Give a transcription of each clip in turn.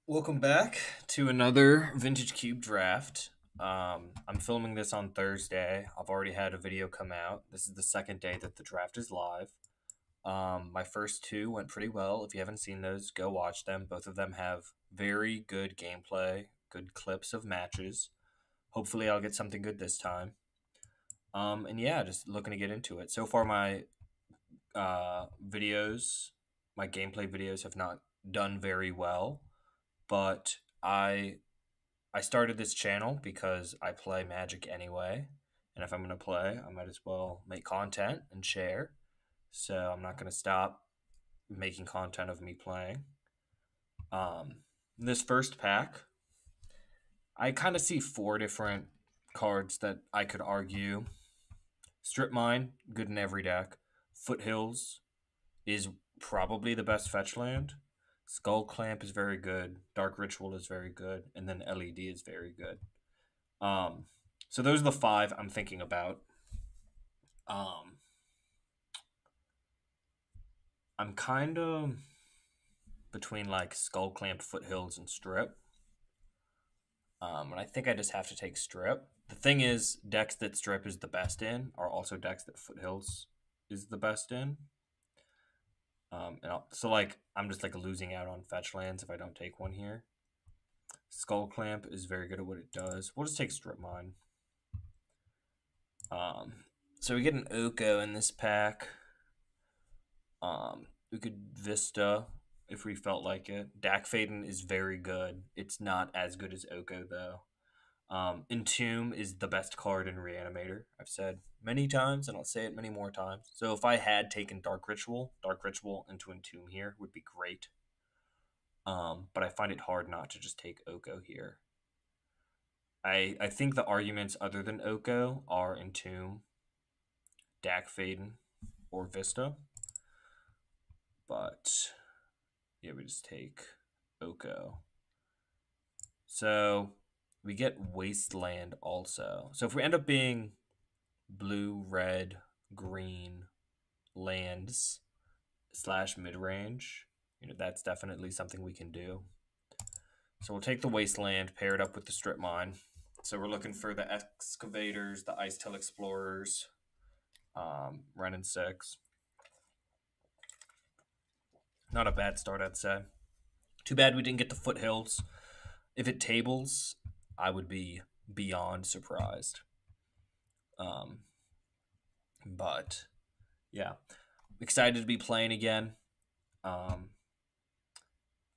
Welcome back to another Vintage Cube draft. I'm filming this on Thursday. I've already had a video come out. This is the second day that the draft is live. My first two went pretty well. If you haven't seen those, go watch them. Both of them have very good gameplay, good clips of matches. Hopefully, I'll get something good this time. And yeah, just looking to get into it. So far, my videos, my gameplay videos have not done very well, but I started this channel because I play Magic anyway, and if I'm going to play, I might as well make content and share. So I'm not going to stop making content of me playing. Um, this first pack, I kind of see four different cards that I could argue. Strip Mine, good in every deck. Foothills is probably the best fetch land. Skull Clamp is very good. Dark Ritual is very good, and then LED is very good. Um, so those are the five I'm thinking about. Um, I'm kind of between like Skull Clamp, Foothills, and Strip. And I think I just have to take Strip. The thing is, decks that Strip is the best in are also decks that Foothills is the best in. So like I'm just like losing out on fetch lands if I don't take one here. Skull Clamp is very good at what it does. We'll just take Strip Mine. Um, so we get an Oko in this pack. We could Vista if we felt like it. Dak Faden is very good. It's not as good as Oko though. Entomb is the best card in Reanimator. I've said many times, and I'll say it many more times. So if I had taken Dark Ritual into Entomb here would be great. But I find it hard not to just take Oko here. I think the arguments other than Oko are Entomb, Dak Faden, or Vista. But yeah, we just take Oko. So we get Wasteland also. So if we end up being blue, red, green lands slash mid-range, that's definitely something we can do. So we'll take the Wasteland, pair it up with the Strip Mine. So we're looking for the Excavators, the Ice Tail Explorers, Ren and 6. Not a bad start, I'd say. Too bad we didn't get the Foothills. If it tables, I would be beyond surprised. But yeah, excited to be playing again. I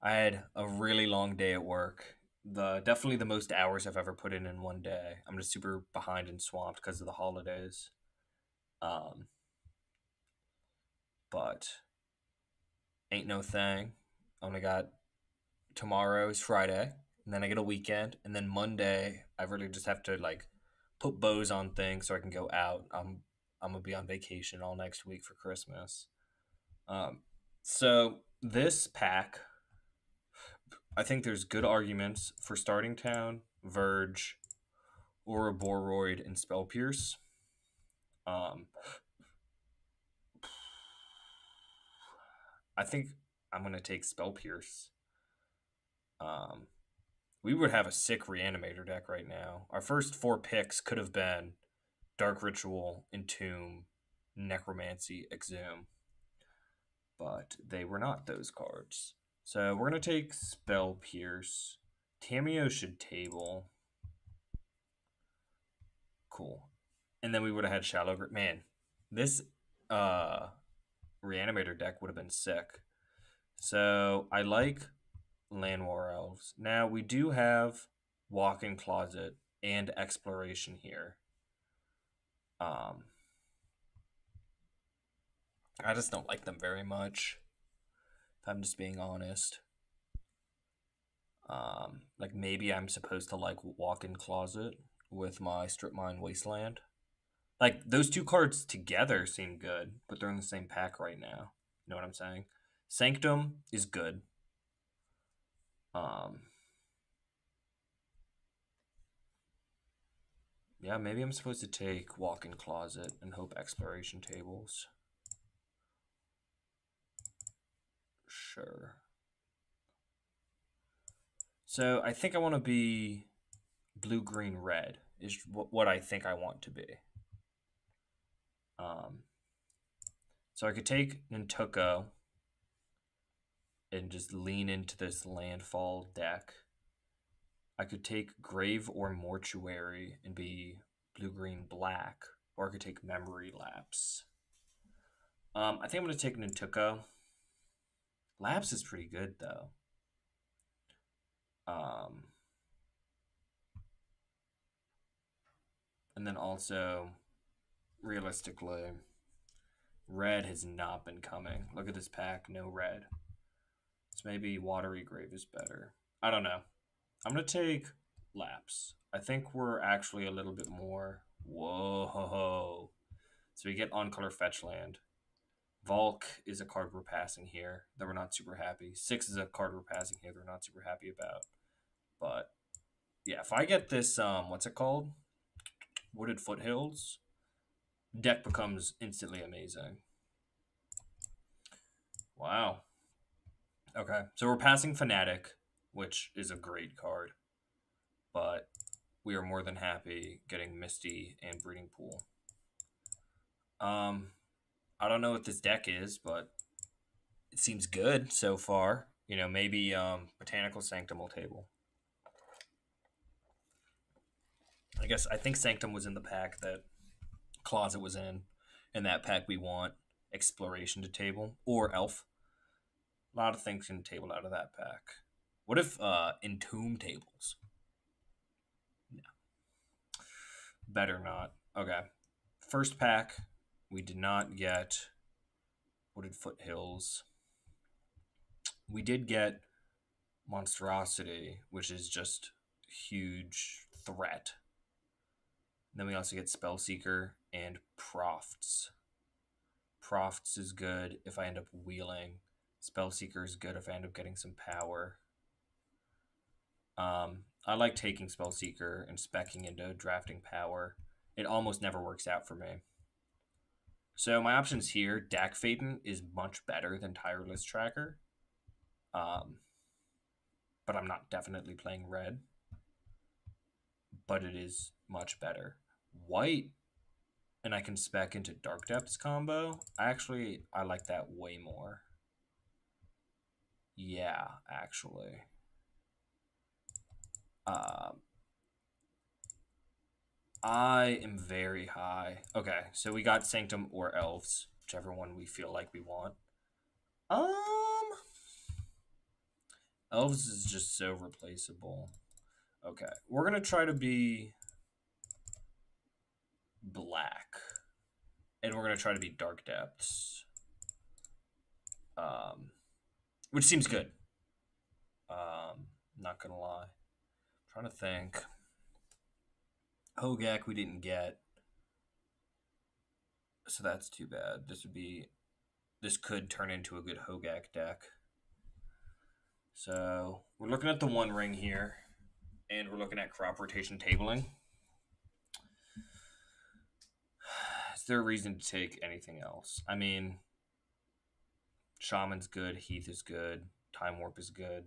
had a really long day at work. Definitely the most hours I've ever put in one day. I'm just super behind and swamped because of the holidays. Um, but ain't no thing. I only got tomorrow is Friday, and then I get a weekend, and then Monday I really just have to like put bows on things so I can go out. I'm gonna be on vacation all next week for Christmas. So this pack, I think there's good arguments for Starting Town, Verge, or Boroid and Spell Pierce. I think I'm gonna take Spell Pierce. We would have a sick Reanimator deck right now. Our first four picks could have been Dark Ritual, Entomb, Necromancy, Exhume, but they were not those cards. So we're gonna take Spell Pierce. Tameo should table. Cool. And then we would have had Shallow Grave. Man, this Reanimator deck would have been sick. So I like Land War Elves. Now we do have Walk-in Closet and Exploration here. I just don't like them very much, if I'm just being honest. Like maybe I'm supposed to like Walk-in Closet with my Strip Mine Wasteland. Like those two cards together seem good, but they're in the same pack right now. You know what I'm saying? Sanctum is good. Yeah, maybe I'm supposed to take Walk-in Closet and hope Exploration tables. Sure. So I think I want to be blue, green, red is what I think I want to be. Um, so I could take Nantuko and just lean into this landfall deck. I could take Grave or Mortuary and be blue, green, black, or I could take Memory Lapse. I think I'm going to take Nantuko. Lapse is pretty good, though. Um, and then also, realistically, red has not been coming. Look at this pack, no red. So maybe Watery Grave is better. I don't know. I'm going to take Lapse. I think we're actually a little bit more. Whoa. So we get on color fetch land. Volk is a card we're passing here that we're not super happy. 6 is a card we're passing here that we're not super happy about. But yeah, if I get this, what's it called? Wooded Foothills, deck becomes instantly amazing. Wow. Okay, so we're passing Fnatic, which is a great card, but we are more than happy getting Misty and Breeding Pool. I don't know what this deck is, but it seems good so far. You know, maybe Botanical Sanctum will table. I think Sanctum was in the pack that Closet was in. In that pack, we want Exploration to table or Elf. A lot of things can table out of that pack. What if Entomb tables? No. Better not. Okay. First pack, we did not get Wooded Foothills. We did get Monstrosity, which is just huge threat. And then we also get Spellseeker and Profts. Profts is good if I end up wheeling. Spellseeker is good if I end up getting some power. I like taking Spellseeker and specking into drafting power. It almost never works out for me. So my options here, Dak Phaeton is much better than Tireless Tracker. But I'm not definitely playing red. But it is much better. White, and I can spec into Dark Depths combo. I like that way more. Yeah, actually. I am very high. Okay, so we got Sanctum or Elves, whichever one we feel like we want. Elves is just so replaceable. Okay, we're gonna try to be black, and we're gonna try to be Dark Depths, which seems good. Not gonna lie, I'm trying to think. Hogak we didn't get, so that's too bad. This could turn into a good Hogak deck. So we're looking at the One Ring here, and we're looking at crop rotation tabling. Is there a reason to take anything else? I mean, Shaman's good, Heath is good, Time Warp is good.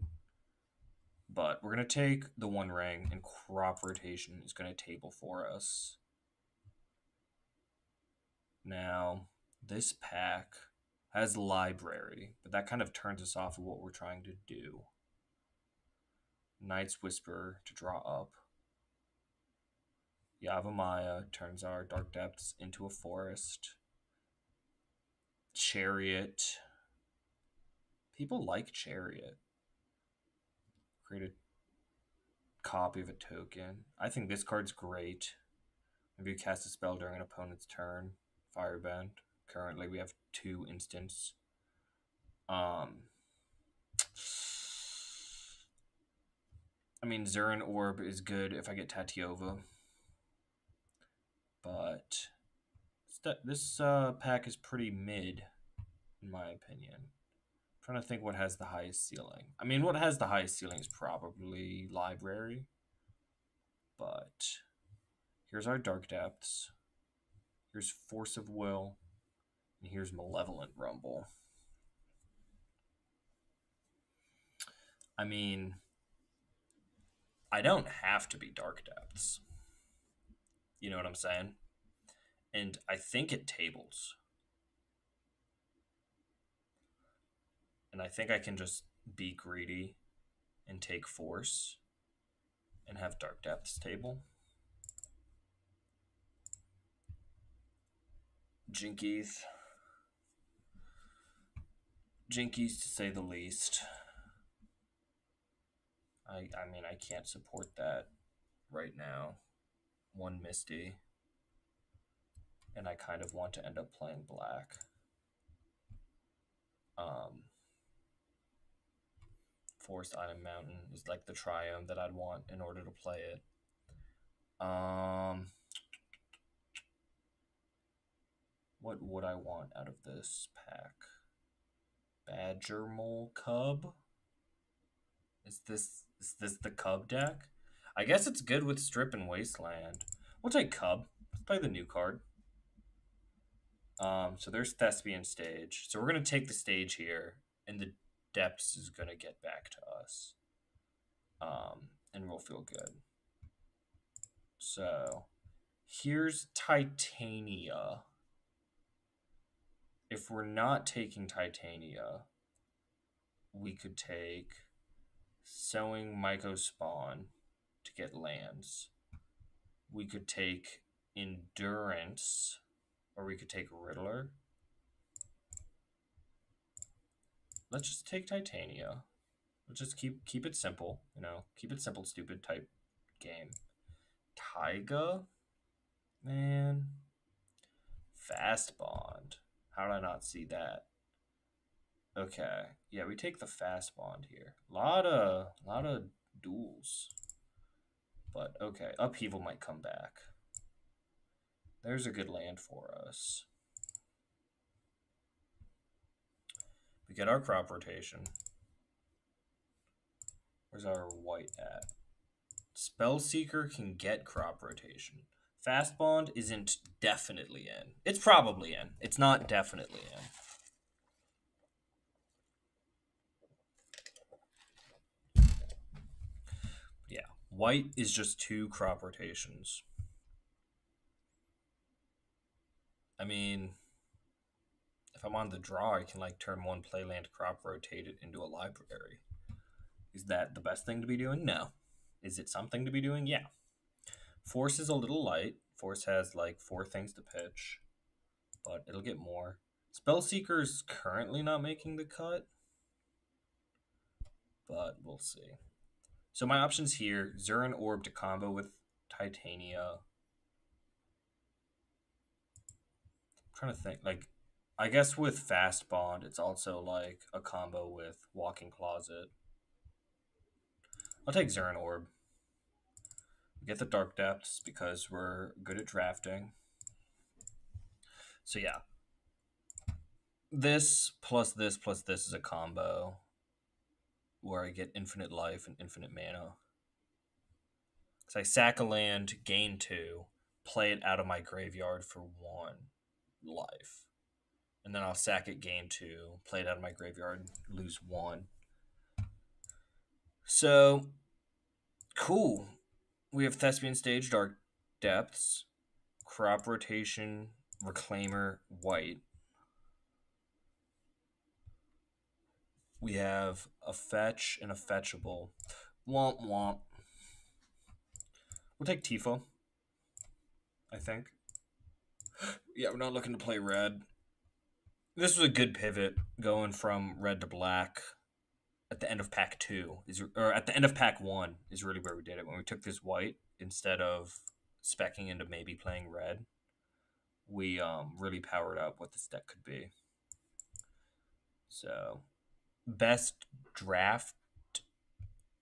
But we're going to take the One Ring, and crop rotation is going to table for us. Now, this pack has library, but that kind of turns us off of what we're trying to do. Night's Whisper to draw up. Yavimaya turns our Dark Depths into a forest. Chariot. People like Chariot. Create a copy of a token. I think this card's great. Maybe you cast a spell during an opponent's turn. Firebend. Currently, we have 2 instants. I mean, Zurin Orb is good if I get Tatiova. But this pack is pretty mid, in my opinion. I'm trying to think what has the highest ceiling. I mean, what has the highest ceiling is probably Library. But here's our Dark Depths. Here's Force of Will. And here's Malevolent Rumble. I mean, I don't have to be Dark Depths. You know what I'm saying? And I think it tables. And I think I can just be greedy and take Force and have Dark Depths table. Jinkies. Jinkies to say the least. I mean, I can't support that right now. One Misty. And I kind of want to end up playing black. Forest Item Mountain is like the triome that I'd want in order to play it. What would I want out of this pack? Badger Mole Cub? Is this the Cub deck? I guess it's good with Strip and Wasteland. We'll take Cub. Let's play the new card. So there's Thespian Stage. So we're gonna take the stage here, and the Depths is gonna get back to us. And we'll feel good. So here's Titania. If we're not taking Titania, we could take Sowing Myco Spawn to get lands. We could take Endurance, or we could take Riddler. Let's just take Titania. Let's just keep it simple, you know, keep it simple, stupid type game. Taiga, man, Fast Bond. How did I not see that? Okay, yeah, we take the Fast Bond here. Lot of duels, but okay, Upheaval might come back. There's a good land for us. We get our crop rotation. Where's our white at? Spellseeker can get crop rotation. Fast Bond isn't definitely in. It's probably in. It's not definitely in. Yeah, white is just 2 crop rotations. I mean, if I'm on the draw, I can like turn 1 playland, crop rotate it into a library. Is that the best thing to be doing? No. Is it something to be doing? Yeah. Force is a little light. Force has like 4 things to pitch, but it'll get more. Spellseeker's currently not making the cut, but we'll see. So my options here, Zurin Orb to combo with Titania. I'm trying to think, like, I guess with Fast Bond, it's also like a combo with Walking Closet. I'll take Zurin Orb. We get the Dark Depths because we're good at drafting. So yeah. This plus this plus this is a combo where I get infinite life and infinite mana. So I sack a land, gain 2, play it out of my graveyard for 1 life. And then I'll sack it, gain 2, play it out of my graveyard, lose 1. So, cool. We have Thespian Stage, Dark Depths, Crop Rotation, Reclaimer, White. We have a fetch and a fetchable. Womp womp. We'll take Tifo, I think. Yeah, we're not looking to play red. This was a good pivot going from red to black at the end of pack 2 or at the end of pack 1 is really where we did it. When we took this white instead of speccing into maybe playing red, we really powered up what this deck could be. So best draft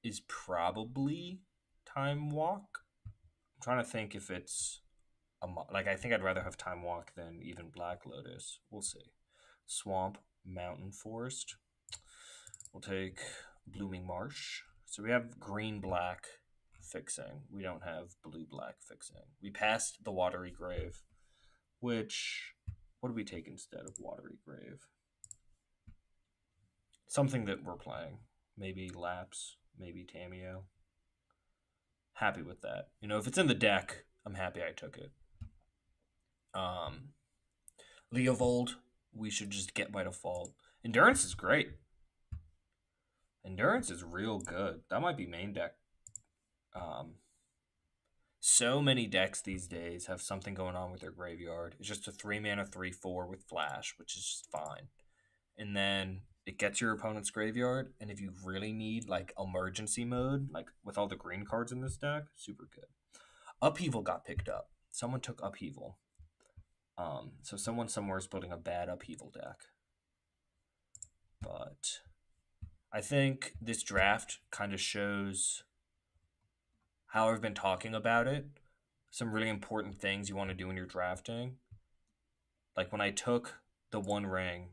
is probably Time Walk. I'm trying to think if it's like I think I'd rather have Time Walk than even Black Lotus. We'll see. Swamp, Mountain, Forest. We'll take Blooming Marsh. So we have green-black fixing. We don't have blue-black fixing. We passed the Watery Grave, which... What do we take instead of Watery Grave? Something that we're playing. Maybe Lapse, maybe Tameo. Happy with that. You know, if it's in the deck, I'm happy I took it. Um, Leovold, we should just get by default. Endurance is great. Endurance is real good. That might be main deck. Um, so many decks these days have something going on with their graveyard. It's just a 3 mana 3/4 with flash, which is just fine. And then it gets your opponent's graveyard. And if you really need like emergency mode, like with all the green cards in this deck, super good. Upheaval got picked up. Someone took Upheaval. So someone somewhere is building a bad Upheaval deck. But I think this draft kind of shows how I've been talking about it. Some really important things you want to do when you're drafting. Like when I took the One Ring,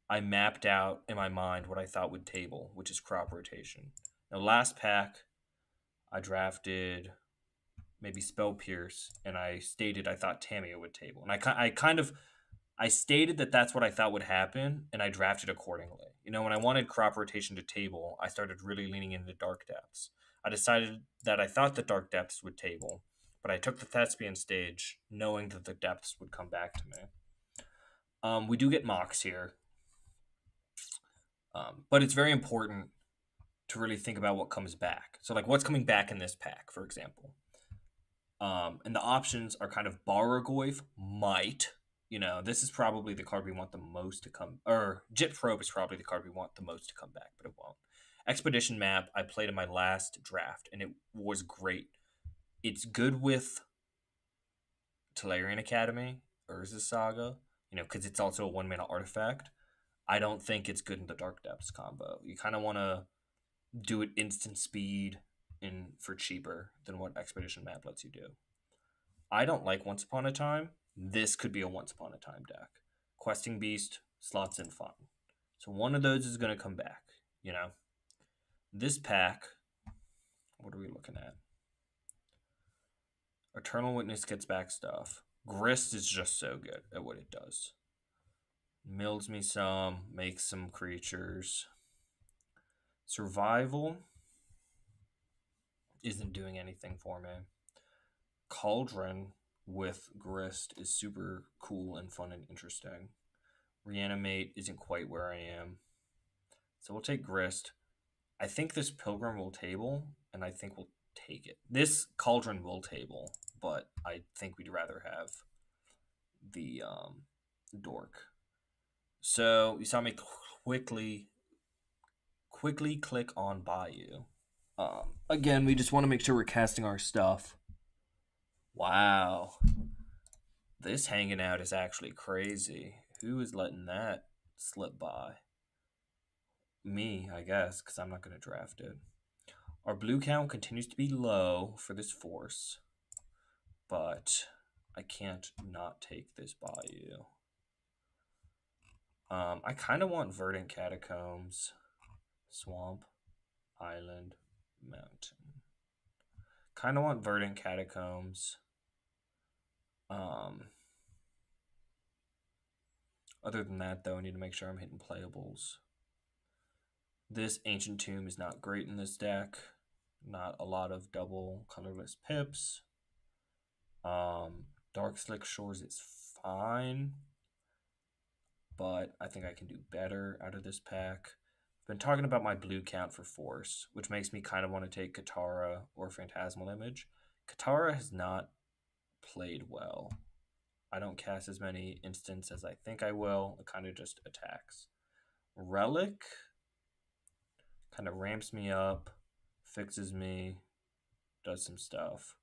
I mapped out in my mind what I thought would table, which is crop rotation. Now, last pack, I drafted maybe Spell Pierce, and I stated I thought Tamiya would table, and I stated that that's what I thought would happen, and I drafted accordingly. You know, when I wanted crop rotation to table, I started really leaning into Dark Depths. I decided that I thought the Dark Depths would table, but I took the Thespian stage knowing that the Depths would come back to me. We do get Mox here, but it's very important to really think about what comes back. So, like, what's coming back in this pack, for example? And the options are kind of Baragoyf might. You know, this is probably the card we want the most to come, or Jit Probe is probably the card we want the most to come back, but it won't. Expedition Map, I played in my last draft, and it was great. It's good with Tolarian Academy, Urza Saga, you know, because it's also a 1 mana artifact. I don't think it's good in the Dark Depths combo. You kind of want to do it instant speed and for cheaper than what Expedition Map lets you do. I don't like Once Upon a Time. This could be a Once Upon a Time deck. Questing Beast slots in fun. So one of those is going to come back, you know. This pack, what are we looking at? Eternal Witness gets back stuff. Grist is just so good at what it does. Mills me some, makes some creatures. Survival isn't doing anything for me. Cauldron with Grist is super cool and fun and interesting. Reanimate isn't quite where I am. So we'll take Grist. I think this Pilgrim will table, and I think we'll take it. This Cauldron will table, but I think we'd rather have the Dork. So you saw me quickly click on Bayou. Again, we just want to make sure we're casting our stuff. Wow. This hanging out is actually crazy. Who is letting that slip by? Me, I guess, because I'm not going to draft it. Our blue count continues to be low for this force, but I can't not take this Bayou. I kind of want Verdant Catacombs, Swamp, Island, Mountain. Kind of want Verdant Catacombs. Other than that, though, I need to make sure I'm hitting playables. This Ancient Tomb is not great in this deck. Not a lot of double colorless pips. Dark Slick Shores is fine, but I think I can do better out of this pack. I've been talking about my blue count for force, which makes me kind of want to take Katara or Phantasmal Image. Katara has not played well. I don't cast as many instants as I think I will. It kind of just attacks. Relic kind of ramps me up, fixes me, does some stuff.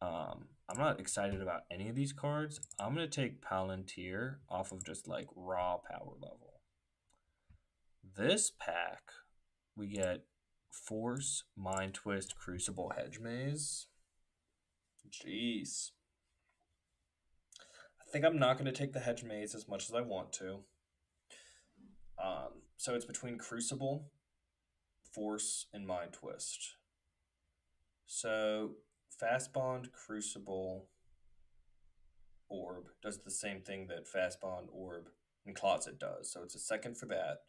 I'm not excited about any of these cards. I'm going to take Palantir off of just like raw power level. This pack, we get Force, Mind Twist, Crucible, Hedge Maze. Jeez. I think I'm not going to take the Hedge Maze as much as I want to. So it's between Crucible, Force, and Mind Twist. So Fast Bond, Crucible, Orb does the same thing that Fast Bond, Orb, and Closet does. So it's a second for that.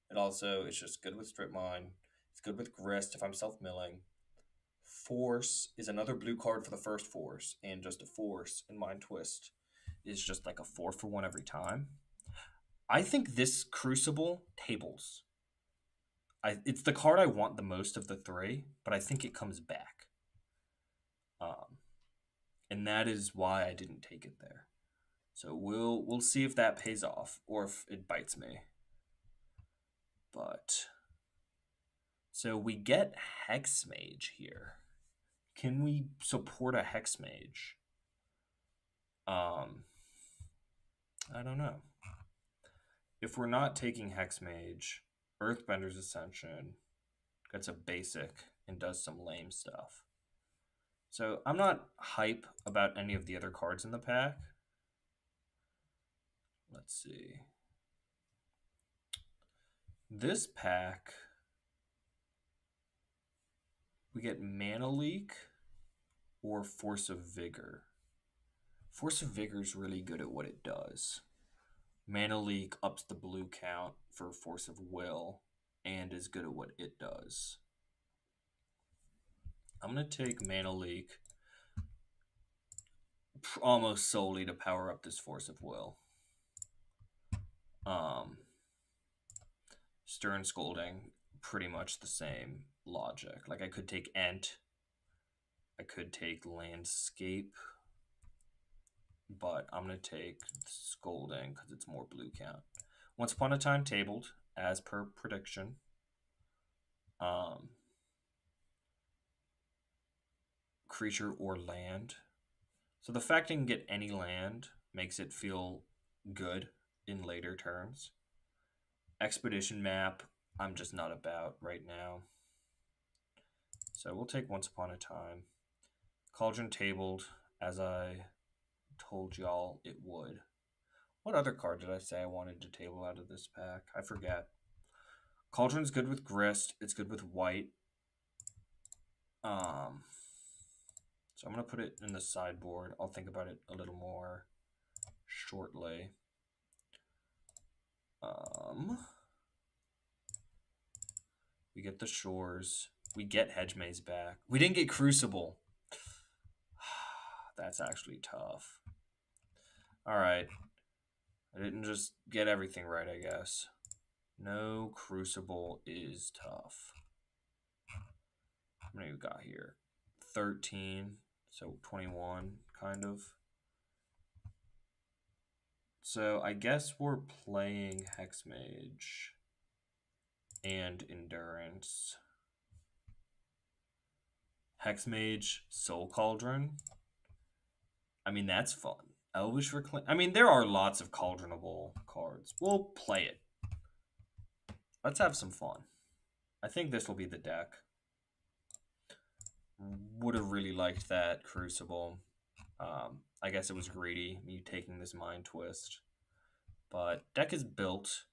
It also is just good with Strip Mine. It's good with Grist if I'm self-milling. Force is another blue card for the first force, and just a force in Mind Twist is just like a 4 for 1 every time. I think this Crucible tables. It's the card I want the most of the three, but I think it comes back. And that is why I didn't take it there. So we'll see if that pays off or if it bites me. But so we get Hex Mage here. Can we support a Hex Mage? I don't know. If we're not taking Hex Mage, Earthbender's Ascension gets a basic and does some lame stuff. So I'm not hype about any of the other cards in the pack. Let's see. This pack, we get Mana Leak or Force of Vigor. Force of Vigor is really good at what it does. Mana Leak ups the blue count for Force of Will and is good at what it does. I'm going to take Mana Leak almost solely to power up this Force of Will. Stern Scolding, pretty much the same logic. Like I could take Ent, I could take Landscape, but I'm going to take Scolding because it's more blue count. Once Upon a Time tabled, as per prediction. Creature or land. So the fact I can get any land makes it feel good in later turns. Expedition Map, I'm just not about right now. So we'll take Once Upon a Time. Cauldron tabled, as I told y'all it would. What other card did I say I wanted to table out of this pack? I forget. Cauldron's good with Grist. It's good with white. So I'm going to put it in the sideboard. I'll think about it a little more shortly. We get the Shores. We get Hedge Maze back. We didn't get Crucible. That's actually tough. All right. I didn't just get everything right, I guess. No Crucible is tough. How many we got here? 13. So 21, kind of. So I guess we're playing Hex Mage and Endurance. Hex Mage, Soul Cauldron. I mean, that's fun. Elvish Reclaim. I mean, there are lots of cauldronable cards. We'll play it. Let's have some fun. I think this will be the deck. Would have really liked that Crucible. I guess it was greedy, me taking this Mind Twist. But deck is built.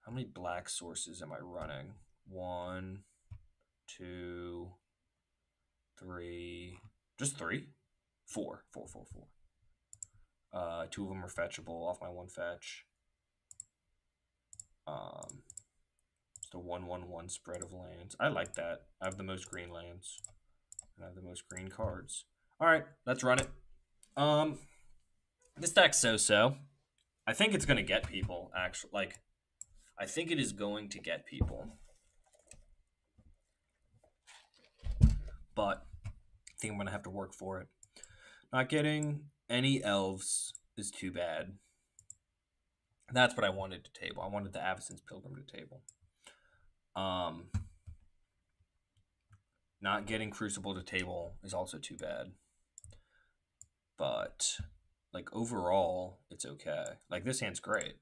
How many black sources am I running? 1, 2, 3. Just 3? 4. 4, 4, 4. 2 of them are fetchable off my 1 fetch. Just a 1/1/1 spread of lands. I like that. I have the most green lands. And I have the most green cards. Alright, let's run it. This deck's so-so. I think it's gonna get people, actually. Like, I think it is going to get people. But I think I'm gonna have to work for it. Not getting any elves is too bad. That's what I wanted to table. I wanted the Avacyn's Pilgrim to table. Not getting Crucible to table is also too bad. But, like, overall, it's okay. Like, this hand's great.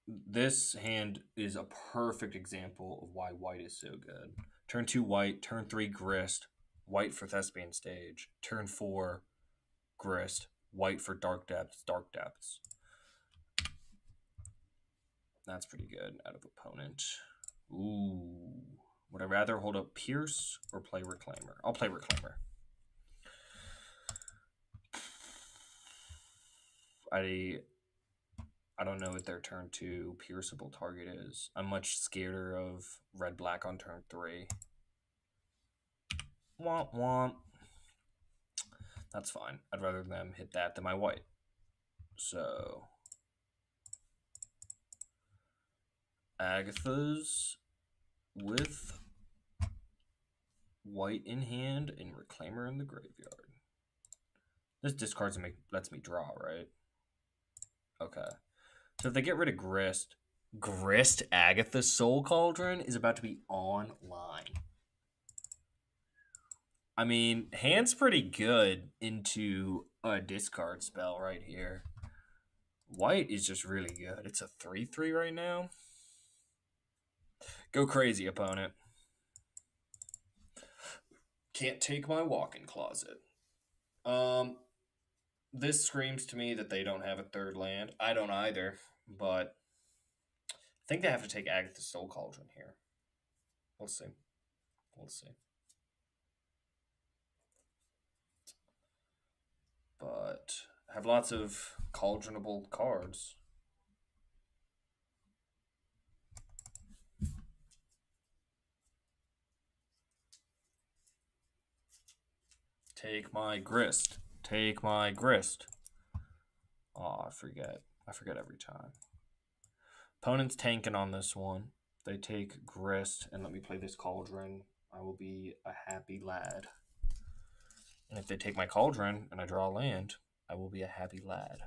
This hand is a perfect example of why white is so good. Turn 2 white, turn 3 Grist, white for Thespian Stage. Turn 4 Grist, white for Dark Depths, Dark Depths. That's pretty good out of opponent. Ooh. Would I rather hold up Pierce or play Reclaimer? I'll play Reclaimer. I don't know what their turn 2 pierceable target is. I'm much scared of red-black on turn 3. Womp womp. That's fine. I'd rather them hit that than my white. So Agatha's with white in hand and Reclaimer in the graveyard. This discards and lets me draw, right? Okay. So if they get rid of Grist, Agatha's Soul Cauldron is about to be online. I mean, hand's pretty good into a discard spell right here. White is just really good. It's a 3/3 right now. Go crazy, opponent. Can't take my walk-in closet. This screams to me that they don't have a third land. I don't either, but I think they have to take Agatha's Soul Cauldron here. We'll see. We'll see. But I have lots of cauldronable cards. Take my Grist. Take my Grist. Oh, I forget. I forget every time. Opponent's tanking on this one. They take Grist and let me play this Cauldron. I will be a happy lad. And if they take my Cauldron and I draw a land, I will be a happy lad.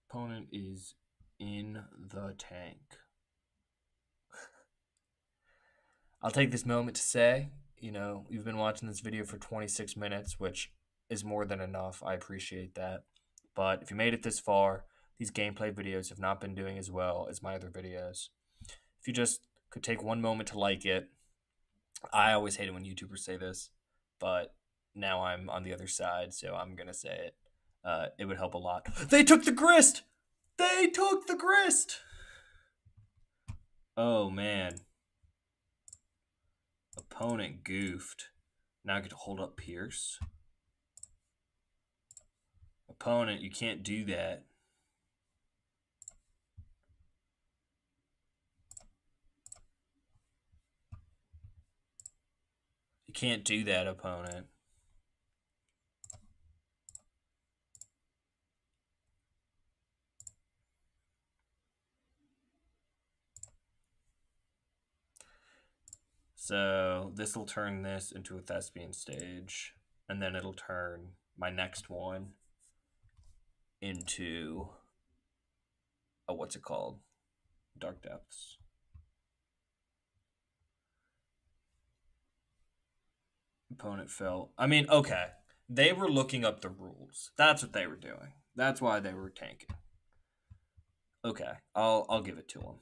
Opponent is in the tank. I'll take this moment to say, you've been watching this video for 26 minutes, which is more than enough. I appreciate that. But if you made it this far, these gameplay videos have not been doing as well as my other videos. If you just could take one moment to like it, I always hate it when YouTubers say this, but now I'm on the other side, so I'm going to say it. It would help a lot. They took the Grist! They took the Grist! Oh, man. Opponent goofed. Now I get to hold up Pierce. Opponent, you can't do that. You can't do that, opponent. So this will turn this into a Thespian stage, and then it'll turn my next one into a, what's it called? Dark Depths. Opponent fell. I mean, okay. They were looking up the rules. That's what they were doing. That's why they were tanking. Okay, I'll give it to them.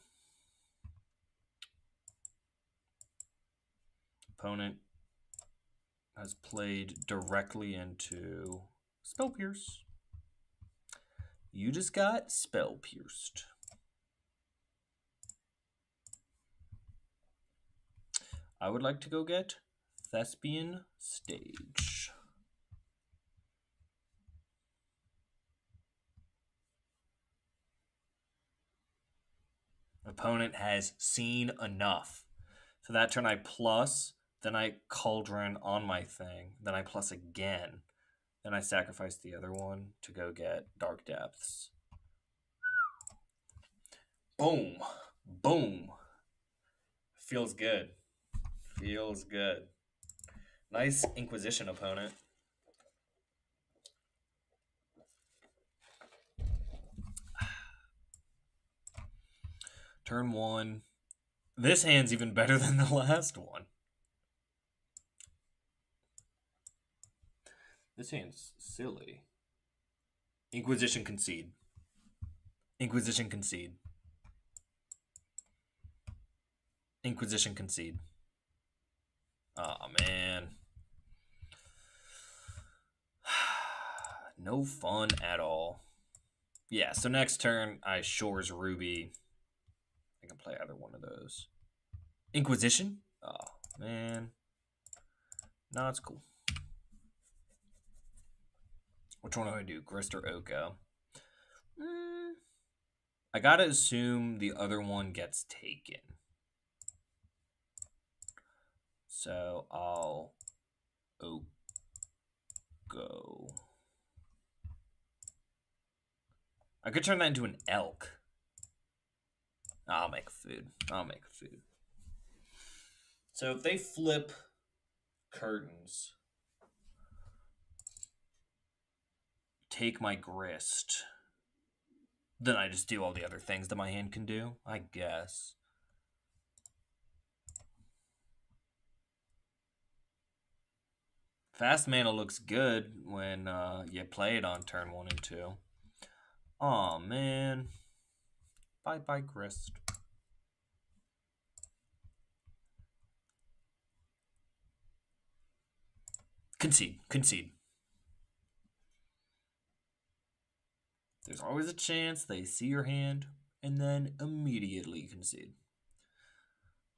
Opponent has played directly into Spell Pierce. You just got Spell Pierced. I would like to go get Thespian Stage. Opponent has seen enough. So that turn I plus, then I Cauldron on my thing, then I plus again. Then I sacrifice the other one to go get Dark Depths. Boom. Boom. Feels good. Feels good. Nice Inquisition, opponent. Turn one. This hand's even better than the last one. This hand's silly. Inquisition concede. Inquisition concede. Inquisition concede. Aw, man. No fun at all. Yeah, so next turn, I Shores Ruby. I can play either one of those. Inquisition? Oh, man. No, it's cool. Which one do I do, Grist or Oko? I gotta assume the other one gets taken. So I'll Oko. I could turn that into an elk. I'll make food. So if they flip curtains, take my grist, then I just do all the other things that my hand can do, I guess. Fast mana looks good when you play it on turn 1 and 2. Aw, man. Bye-bye, Grist. Concede. There's always a chance they see your hand and then immediately concede.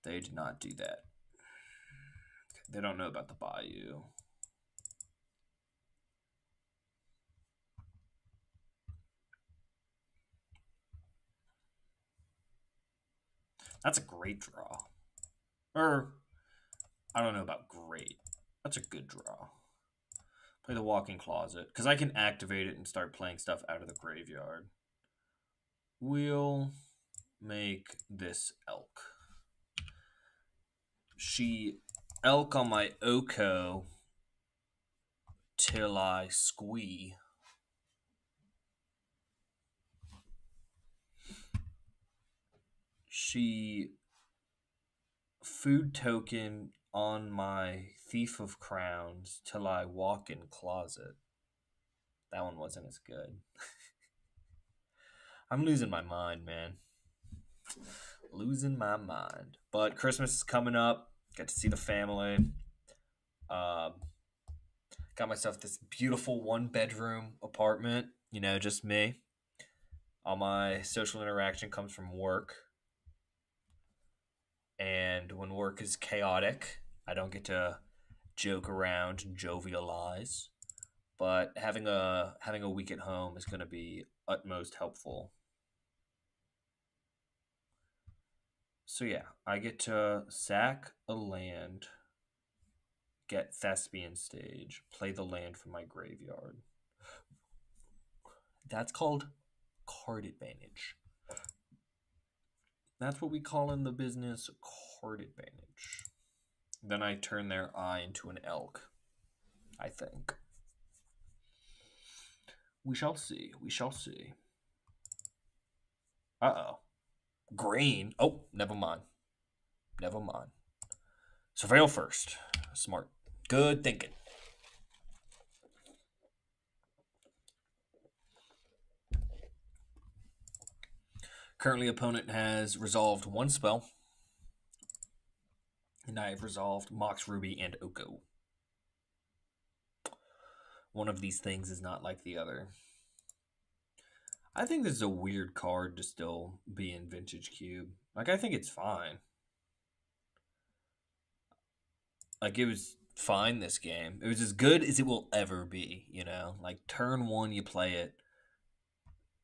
They did not do that. They don't know about the Bayou. That's a great draw. Or, I don't know about great. That's a good draw. Play the Walking Closet, because I can activate it and start playing stuff out of the graveyard. We'll make this elk. She elk on my Oko till I squee. She food token on my Thief of Crowns till I walk in closet. That one wasn't as good. I'm losing my mind, man. Losing my mind. But Christmas is coming up. Get to see the family. Got myself this beautiful 1-bedroom apartment. You know, just me. All my social interaction comes from work. And when work is chaotic, I don't get to joke around and jovialize. But having a week at home is going to be utmost helpful. So yeah, I get to sack a land, get Thespian Stage, play the land from my graveyard. That's called card advantage. That's what we call in the business card advantage. Then I turn their eye into an elk, I think. We shall see. Uh-oh. Green. Oh, never mind. Surveil first. Smart. Good thinking. Currently, opponent has resolved one spell. And I have resolved Mox Ruby and Oko. One of these things is not like the other. I think this is a weird card to still be in Vintage Cube. Like, I think it's fine. Like, it was fine this game. It was as good as it will ever be, you know? Like, turn 1, you play it.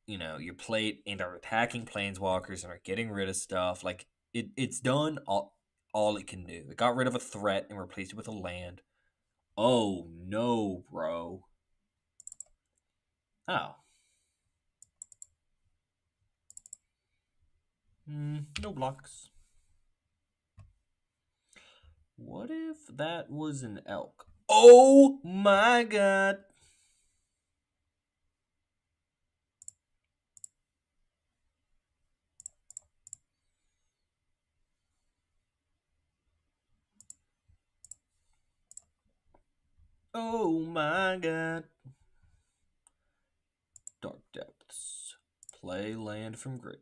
You know, you play it and are attacking Planeswalkers and are getting rid of stuff. Like, it's done all it can do. It got rid of a threat and replaced it with a land. Oh, no, bro. Oh. No blocks. What if that was an elk? Oh my god. Oh my god. Dark Depths. Play land from Grist.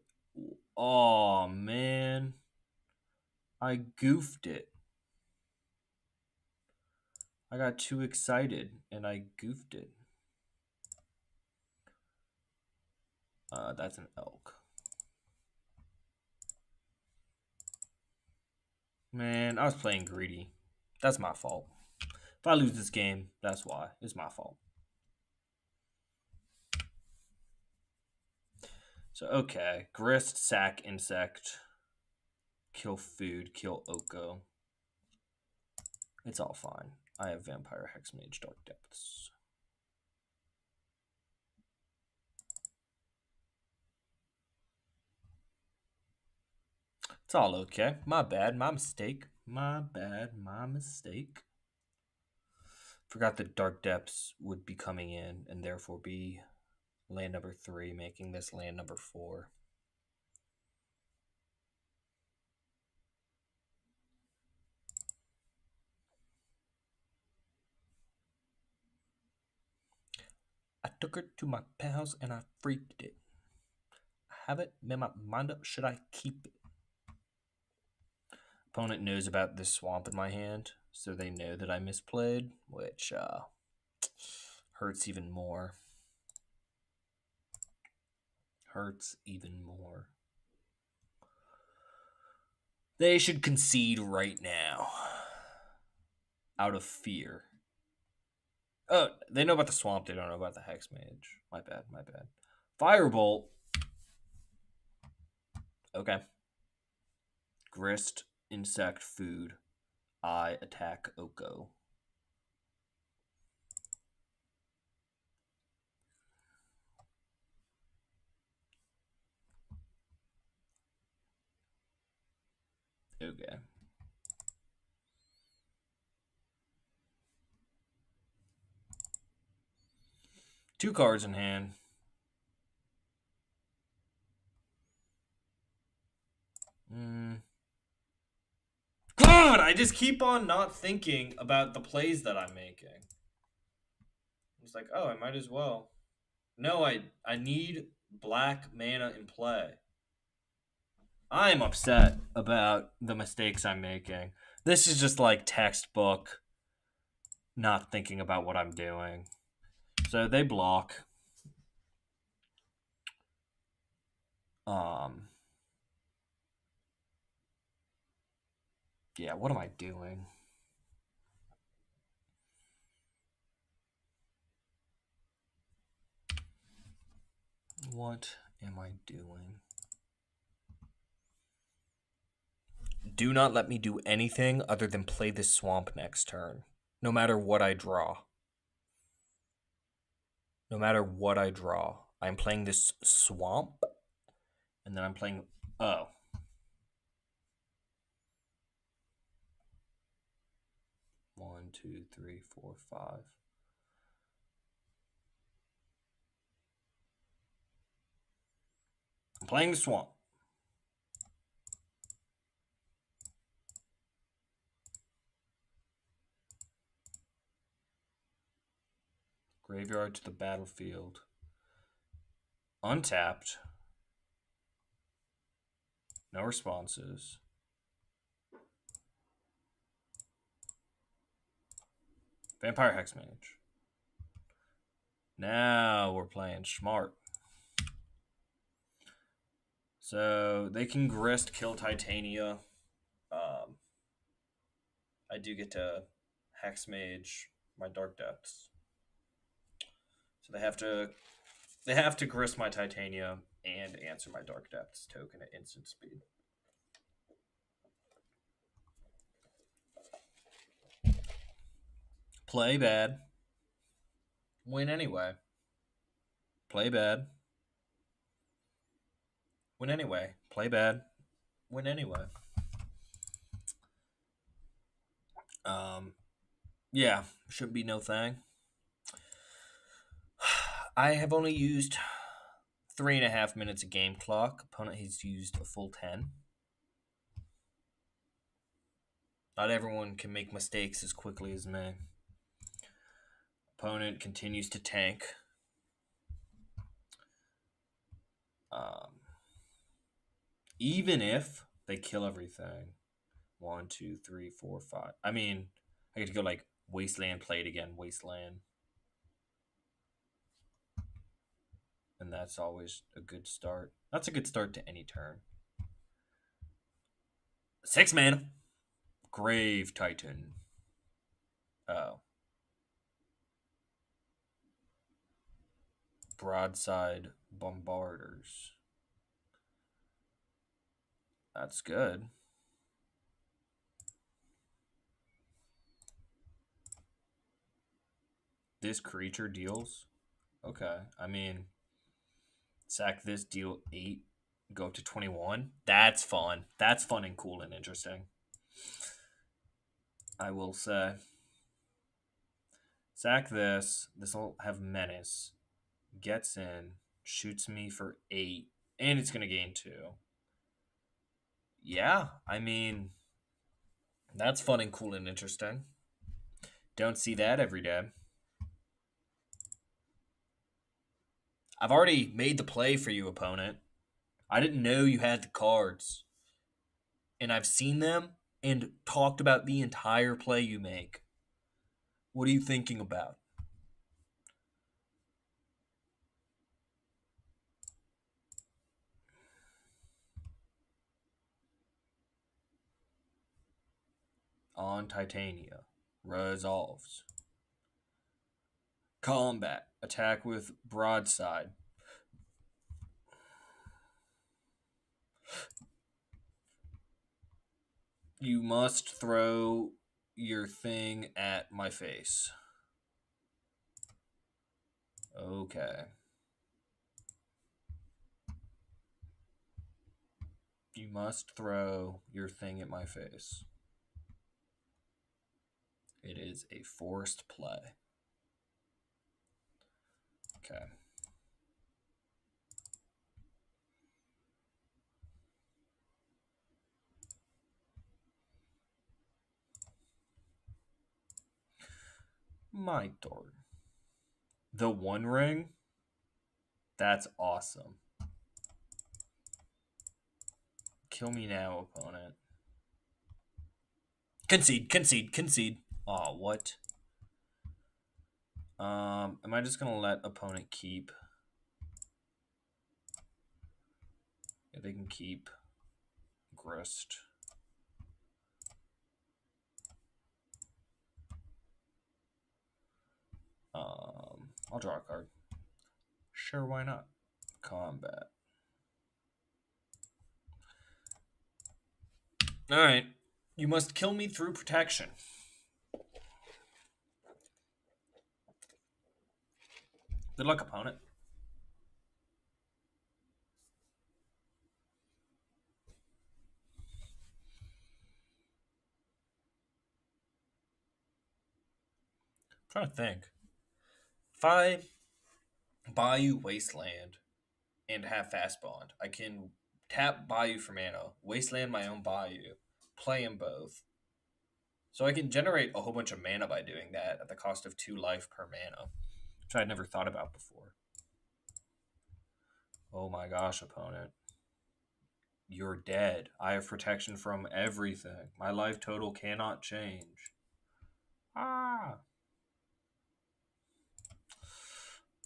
Oh man. I goofed it. I got too excited and I goofed it. That's an elk. Man, I was playing greedy. That's my fault. If I lose this game, that's why. It's my fault. So, okay. Grist, sack, insect, kill food, kill Oko. It's all fine. I have Vampire, Hexmage, Dark Depths. It's all okay. My bad. My mistake. My bad. My mistake. Forgot that Dark Depths would be coming in and therefore be land number 3, making this land number 4. I took her to my pals and I freaked it. I have it, made my mind up. Should I keep it? Opponent knows about this swamp in my hand, so they know that I misplayed, which hurts even more. Hurts even more. They should concede right now. Out of fear. Oh, they know about the swamp. They don't know about the Hex Mage. My bad, my bad. Firebolt. Okay. Grist, insect, food. I attack Oko. Okay. Two cards in hand. God, I just keep on not thinking about the plays that I'm making. It's like, oh, I might as well. No, I need black mana in play. I'm upset about the mistakes I'm making. This is just like textbook not thinking about what I'm doing. So they block. Yeah, what am I doing? What am I doing? Do not let me do anything other than play this swamp next turn. No matter what I draw. No matter what I draw. I'm playing this swamp. And then I'm playing... Oh. One, two, three, four, five. I'm playing the swamp. Graveyard to the battlefield. Untapped. No responses. Vampire Hexmage. Now we're playing smart. So they can Grist, kill Titania. I do get to Hexmage my Dark Depths. So they have to Grist my Titania and answer my Dark Depths token at instant speed. Play bad. Win anyway. Play bad. Win anyway. Play bad. Win anyway. Yeah, should be no thing. I have only used 3.5 minutes of game clock. Opponent has used a full 10. Not everyone can make mistakes as quickly as me. Opponent continues to tank. Even if they kill everything. 1, 2, 3, 4, 5. I mean, I get to go like Wasteland, play it again, Wasteland. And that's always a good start. That's a good start to any turn. 6 mana. Grave Titan. Oh. Broadside Bombarders. That's good. This creature deals. Okay. I mean, sack this, deal 8, go up to 21. That's fun. That's fun and cool and interesting. I will say. Sack this. This will have menace. Gets in. Shoots me for 8. And it's going to gain 2. Yeah. I mean, that's fun and cool and interesting. Don't see that every day. I've already made the play for you, opponent. I didn't know you had the cards. And I've seen them and talked about the entire play you make. What are you thinking about? On Titania. Resolves. Combat. Attack with broadside. You must throw your thing at my face. Okay. You must throw your thing at my face. It is a forced play. Okay. My turn. The One Ring? That's awesome. Kill me now, opponent. Concede, concede, concede. Aw, what? Am I just gonna let opponent keep? Yeah, they can keep Grist. I'll draw a card. Sure, why not? Combat. Alright. You must kill me through protection. Good luck, opponent. I'm trying to think. If I Bayou Wasteland and have Fast Bond, I can tap Bayou for mana, Wasteland my own Bayou, play them both. So I can generate a whole bunch of mana by doing that at the cost of 2 life per mana, which I'd never thought about before. Oh my gosh, opponent. You're dead. I have protection from everything. My life total cannot change. Ah!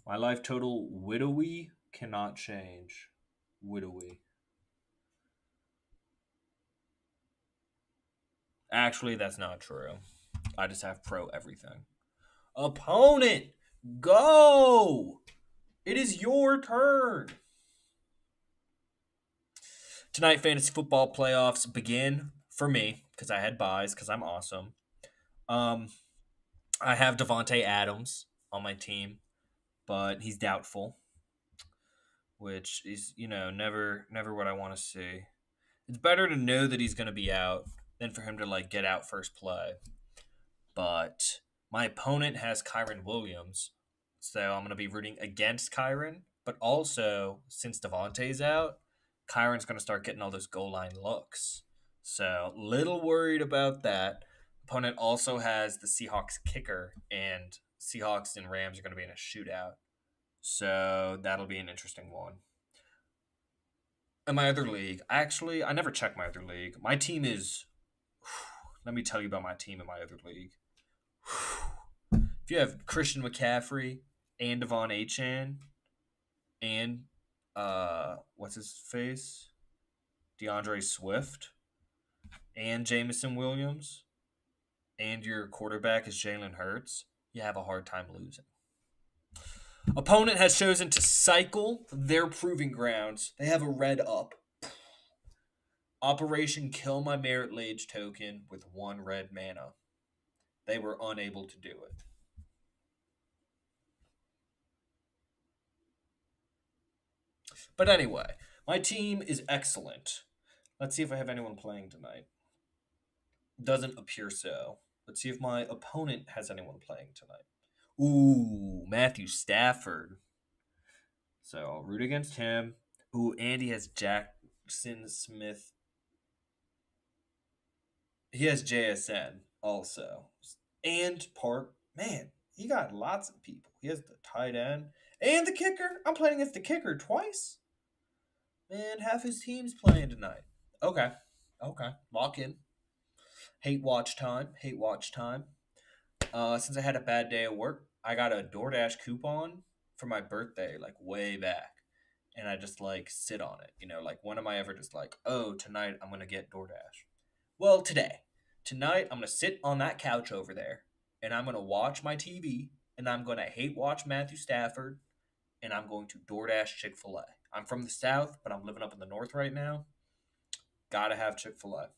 My life total, widowy, cannot change. Widowy. Actually, that's not true. I just have pro everything. Opponent, go! It is your turn. Tonight, fantasy football playoffs begin for me because I had buys because I'm awesome. I have Devontae Adams on my team, but he's doubtful, which is never what I want to see. It's better to know that he's going to be out than for him to get out first play. But my opponent has Kyron Williams, so I'm going to be rooting against Kyron. But also, since Devontae's out, Kyron's going to start getting all those goal line looks. So, little worried about that. Opponent also has the Seahawks kicker, and Seahawks and Rams are going to be in a shootout. So, that'll be an interesting one. In my other league, actually, I never check my other league. My team is. Let me tell you about my team in my other league. If you have Christian McCaffrey and Devon Achane and what's his face? DeAndre Swift and Jamison Williams and your quarterback is Jalen Hurts, you have a hard time losing. Opponent has chosen to cycle their proving grounds. They have a red up. Operation Kill My Merit Lage token with 1 red mana. They were unable to do it. But anyway, my team is excellent. Let's see if I have anyone playing tonight. Doesn't appear so. Let's see if my opponent has anyone playing tonight. Ooh, Matthew Stafford. So I'll root against him. Ooh, Andy has Jackson Smith. He has JSN also. And Park. Man, he got lots of people. He has the tight end and the kicker. I'm playing against the kicker twice. Man, half his team's playing tonight. Okay. Lock in. Hate watch time. Since I had a bad day at work, I got a DoorDash coupon for my birthday, like way back. And I just like sit on it. You know, like when am I ever just like, oh, tonight I'm gonna get DoorDash? Well, tonight I'm gonna sit on that couch over there and I'm gonna watch my TV and I'm gonna hate watch Matthew Stafford and I'm going to DoorDash Chick-fil-A. I'm from the South, but I'm living up in the North right now. Gotta have Chick-fil-A.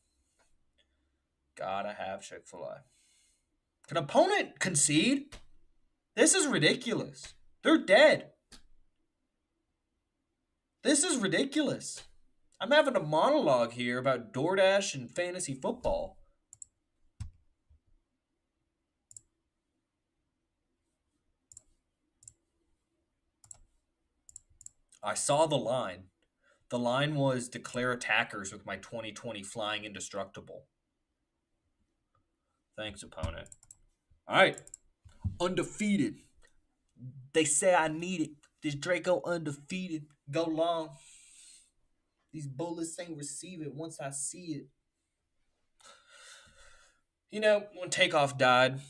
Can opponent concede? This is ridiculous. They're dead. This is ridiculous. I'm having a monologue here about DoorDash and fantasy football. I saw the line. The line was declare attackers with my 2020 flying indestructible. Thanks, opponent. All right. Undefeated. They say I need it. This Draco undefeated. Go long. These bullets ain't receive it once I see it. You know, when Takeoff died,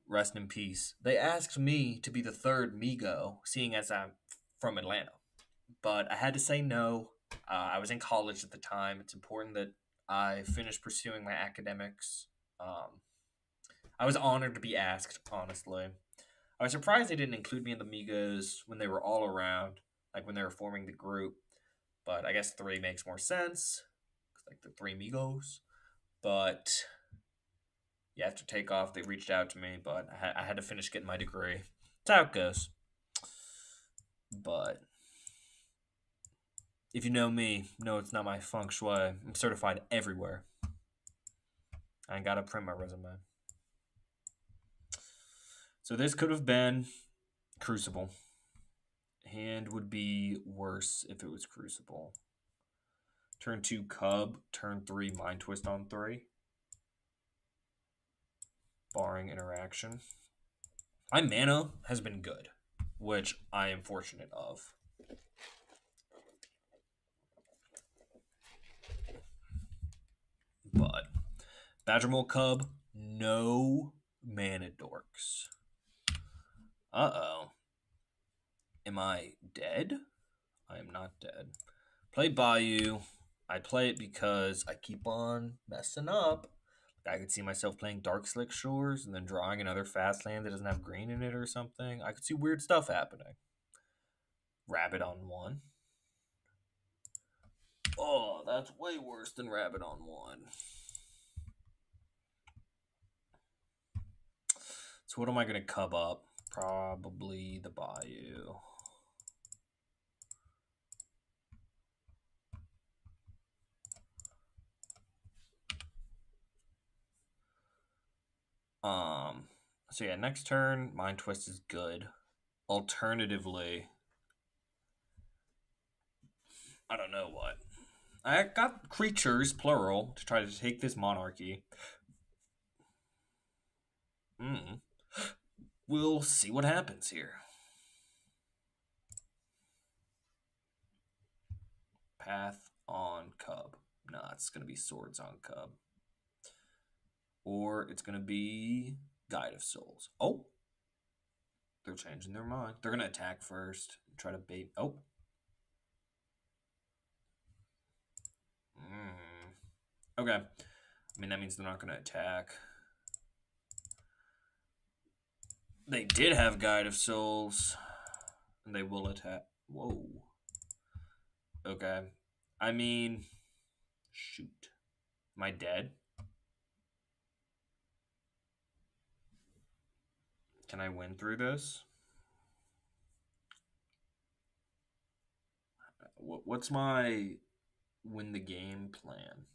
rest in peace, they asked me to be the third Migo, seeing as I'm from Atlanta. But I had to say no. I was in college at the time. It's important that I finish pursuing my academics. I was honored to be asked, honestly. I was surprised they didn't include me in the Migos when they were all around, like when they were forming the group. But I guess 3 makes more sense. Like the 3 Migos. But yeah, after Takeoff, they reached out to me, but I had to finish getting my degree. That's how it goes. But if you know me, no, it's not my feng shui. I'm certified everywhere. I ain't gotta print my resume. So this could have been Crucible. Hand would be worse if it was Crucible. Turn 2 Cub, turn 3 Mind Twist on 3. Barring interaction. My mana has been good, which I am fortunate of. But Badgermole Cub, no mana dorks. Uh-oh. Am I dead? I am not dead. Play Bayou. I play it because I keep on messing up. I could see myself playing Dark Slick Shores and then drawing another fast land that doesn't have green in it or something. I could see weird stuff happening. Rabbit on 1. Oh, that's way worse than Rabbit on 1. So what am I going to cub up? Probably the Bayou. So yeah, next turn, Mind Twist is good. Alternatively, I don't know what. I got creatures, plural, to try to take this monarchy. We'll see what happens here. Path on Cub. Nah, it's going to be Swords on Cub. Or it's going to be Guide of Souls. Oh! They're changing their mind. They're going to attack first. Try to bait. Oh! Okay. I mean, that means they're not going to attack. They did have Guide of Souls. And they will attack. Whoa. Okay. I mean, shoot. Am I dead? Can I win through this? What's my win the game plan?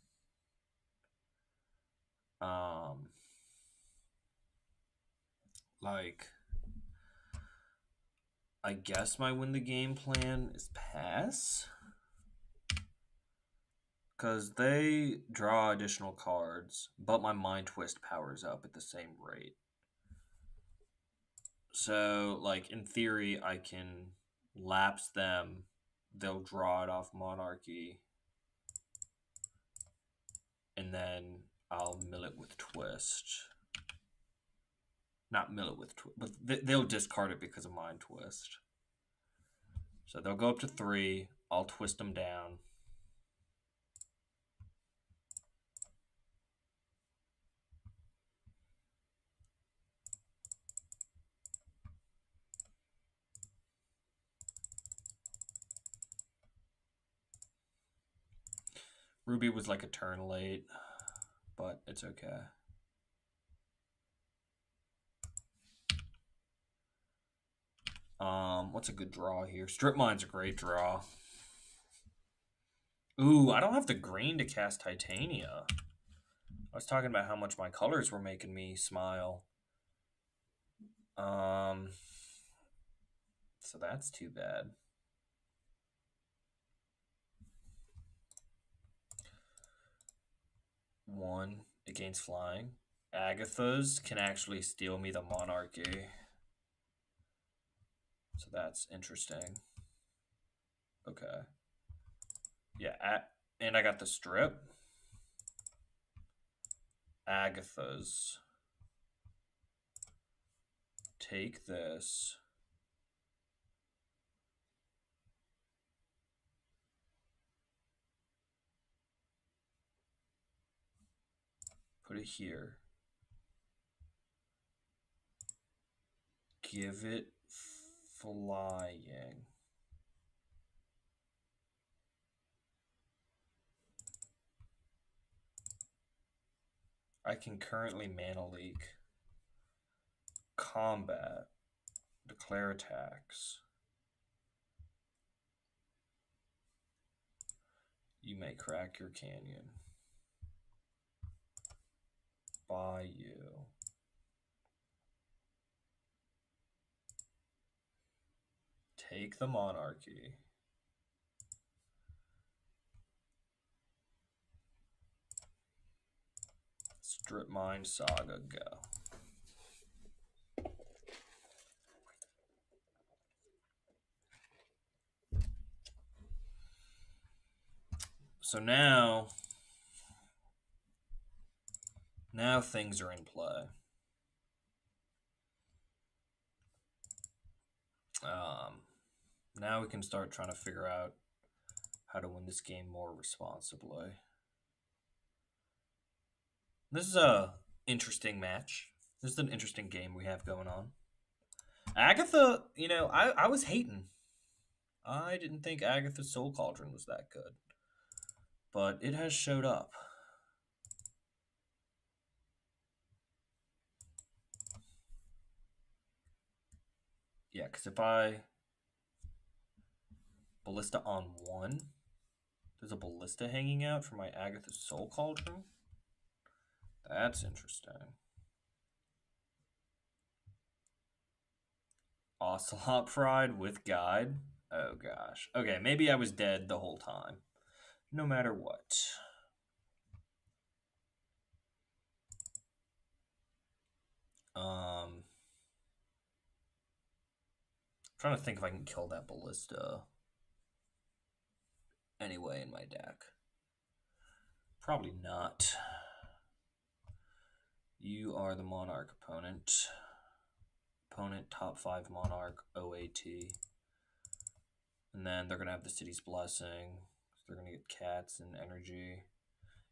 Um, like, I guess my win the game plan is pass. Because they draw additional cards, but my Mind Twist powers up at the same rate. So, like, in theory, I can lapse them. They'll draw it off Monarchy. And then I'll mill it with Twist. Not mill it with Twist, but they'll discard it because of Mind Twist. So they'll go up to 3. I'll twist them down. Ruby was like a turn late, but it's okay. What's a good draw here? Strip Mine's a great draw. Ooh, I don't have the green to cast Titania. I was talking about how much my colors were making me smile. So that's too bad. One against flying. Agatha's can actually steal me the Monarchy. So that's interesting. Okay. Yeah, and I got the strip. Agatha's. Take this. Put it here. Give it flying. I can currently mana leak. Combat. Declare attacks. You may crack your canyon. Bayou. Take the Monarchy. Strip Mine Saga, go. So now things are in play. Now we can start trying to figure out how to win this game more responsibly. This is a interesting match. This is an interesting game we have going on. Agatha, you know, I was hating. I didn't think Agatha's Soul Cauldron was that good. But it has showed up. Yeah, because if I Ballista on 1, there's a Ballista hanging out for my Agatha's Soul Cauldron. That's interesting. Ocelot Pride with Guide. Oh gosh. Okay, maybe I was dead the whole time. No matter what. Trying to think if I can kill that Ballista anyway in my deck. Probably not. You are the Monarch opponent. Opponent top 5 Monarch OAT. And then they're going to have the City's Blessing. So they're going to get cats and energy.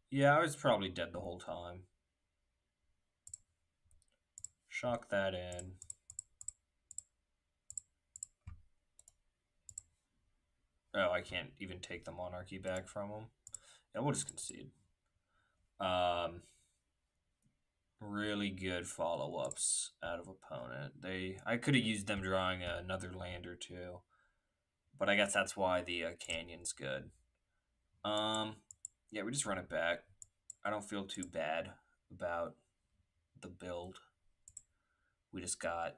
Yeah, I was probably dead the whole time. Shock that in. Oh, I can't even take the Monarchy back from him. Yeah, we'll just concede. Really good follow-ups out of opponent. I could have used them drawing another land or two, but I guess that's why the canyon's good. Yeah, we just run it back. I don't feel too bad about the build. We just got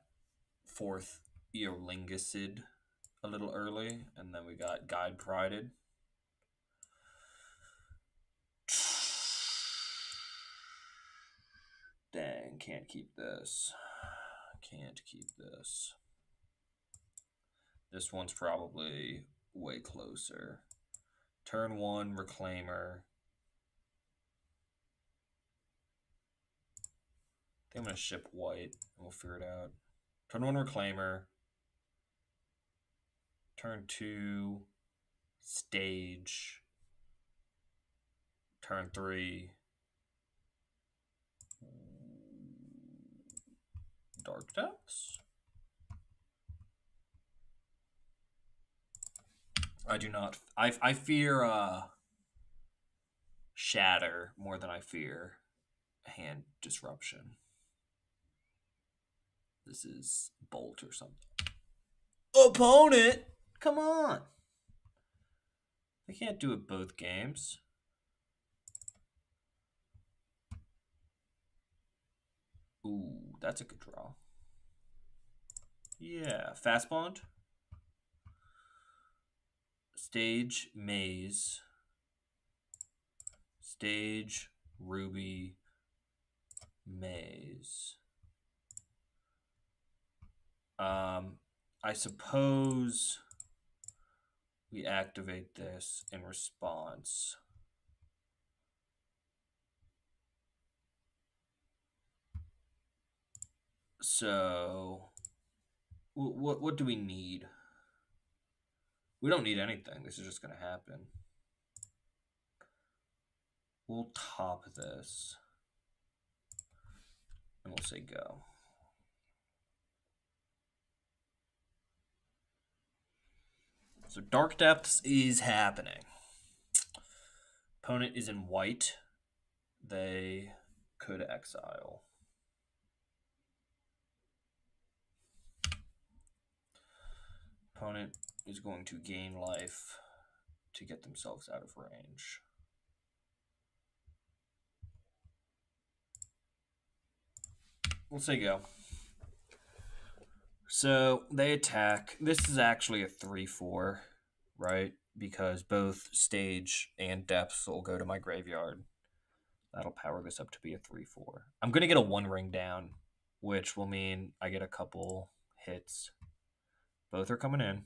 fourth Eolingusid a little early, and then we got Guide Prided. Dang, can't keep this. Can't keep this. This one's probably way closer. Turn 1, Reclaimer. I think I'm going to ship white, and we'll figure it out. Turn 1, Reclaimer. Turn 2, Stage. Turn 3, Dark Depths. I do not. I fear Shatter more than I fear Hand Disruption. This is Bolt or something. Opponent! Come on! I can't do it both games. Ooh, that's a good draw. Yeah, Fast Bond. Stage Maze. Stage Ruby Maze. I suppose we activate this in response. So, what do we need? We don't need anything. This is just going to happen. We'll top this. And we'll say go. So Dark Depths is happening. Opponent is in white. They could exile. Opponent is going to gain life to get themselves out of range. We'll say go. So they attack. This is actually a 3-4, right? Because both stage and depths will go to my graveyard. That'll power this up to be a 3-4. I'm going to get a 1 ring down, which will mean I get a couple hits. Both are coming in.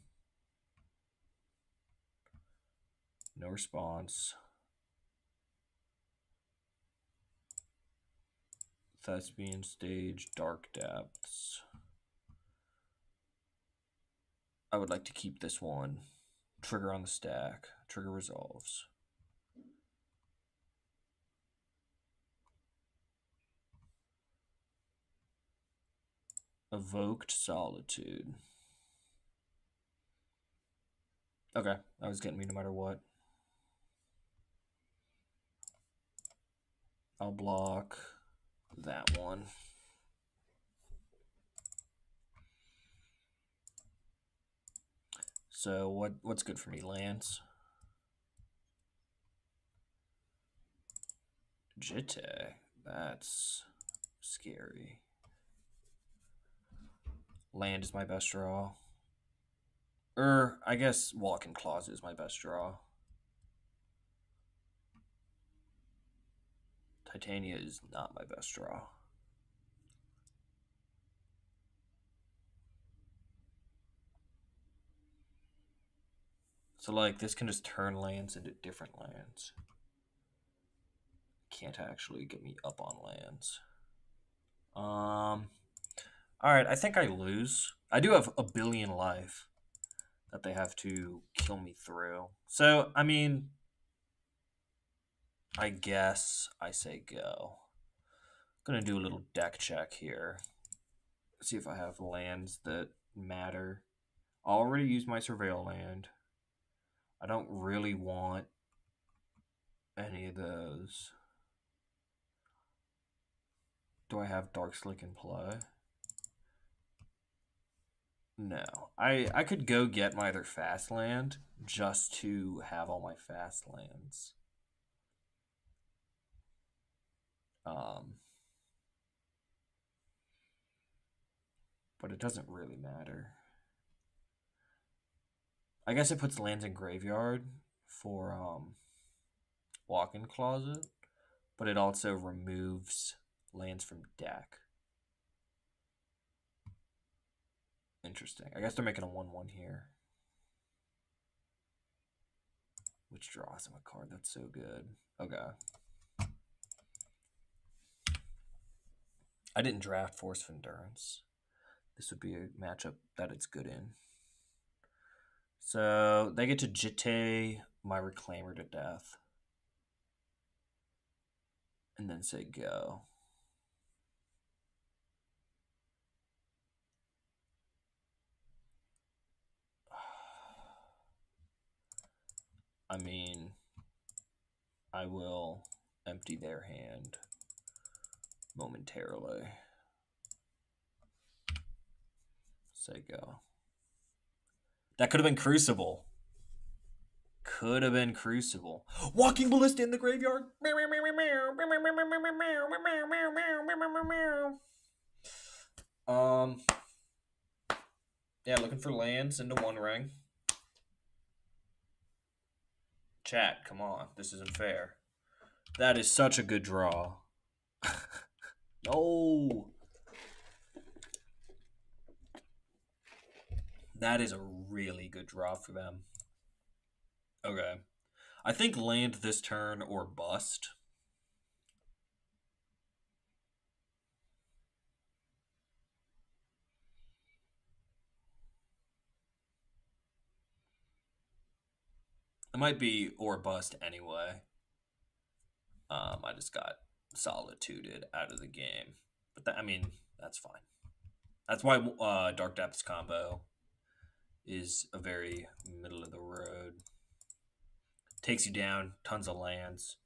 No response. Thespian Stage, Dark Depths. I would like to keep this one. Trigger on the stack. Trigger resolves. Evoked Solitude. Okay, that was getting me no matter what. I'll block that one. So what's good for me? Lands. Jitte. That's scary. Land is my best draw. I guess Walking Claws is my best draw. Titania is not my best draw. So, like, this can just turn lands into different lands. Can't actually get me up on lands. Alright, I think I lose. I do have a billion life that they have to kill me through. So, I mean, I guess I say go. I'm going to do a little deck check here. See if I have lands that matter. I already used my Surveil land. I don't really want any of those. Do I have Dark Slick in play? No. I could go get my other fast land just to have all my fast lands. But it doesn't really matter. I guess it puts lands in graveyard for walk-in closet, but it also removes lands from deck. Interesting. I guess they're making a 1/1 here. Which draws him a card. That's so good. Okay. I didn't draft Force of Endurance. This would be a matchup that it's good in. So they get to Jitte my Reclaimer to death. And then say go. I mean, I will empty their hand momentarily. Say go. That could have been Crucible. Could have been Crucible. Walking Ballista in the graveyard. Yeah, looking for lands into One Ring. Chat, come on. This isn't fair. That is such a good draw. No. That is a really good draw for them. Okay. I think land this turn or bust. It might be or bust anyway. I just got solituded out of the game. But that, I mean, that's fine. That's why Dark Depths combo is a very middle of the road. Takes you down, tons of lands.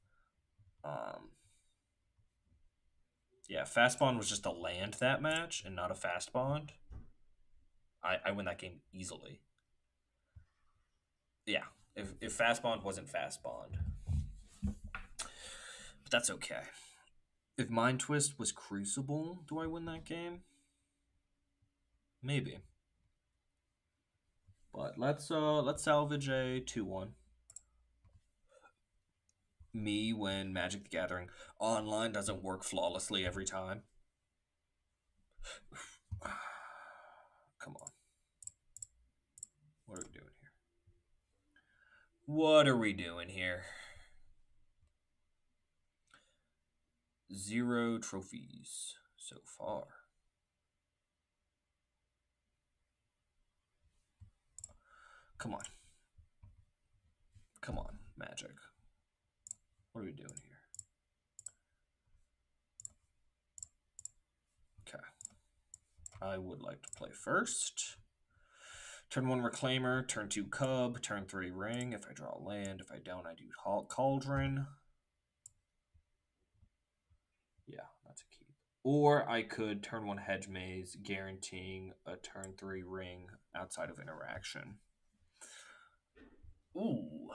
Yeah, Fast Bond was just a land that match and not a Fast Bond. I win that game easily. Yeah, if Fast Bond wasn't Fast Bond. But that's okay. If Mind Twist was Crucible, do I win that game? Maybe. But let's salvage a 2-1. Me when Magic the Gathering online doesn't work flawlessly every time. Come on. What are we doing here? What are we doing here? 0 trophies so far. Come on. Come on, Magic. What are we doing here? Okay. I would like to play first. Turn 1 Reclaimer, turn 2 Cub, turn 3 Ring. If I draw a land, if I don't, I do Cauldron. Yeah, that's a keep. Or I could turn 1 Hedge Maze, guaranteeing a turn 3 Ring outside of interaction. Ooh.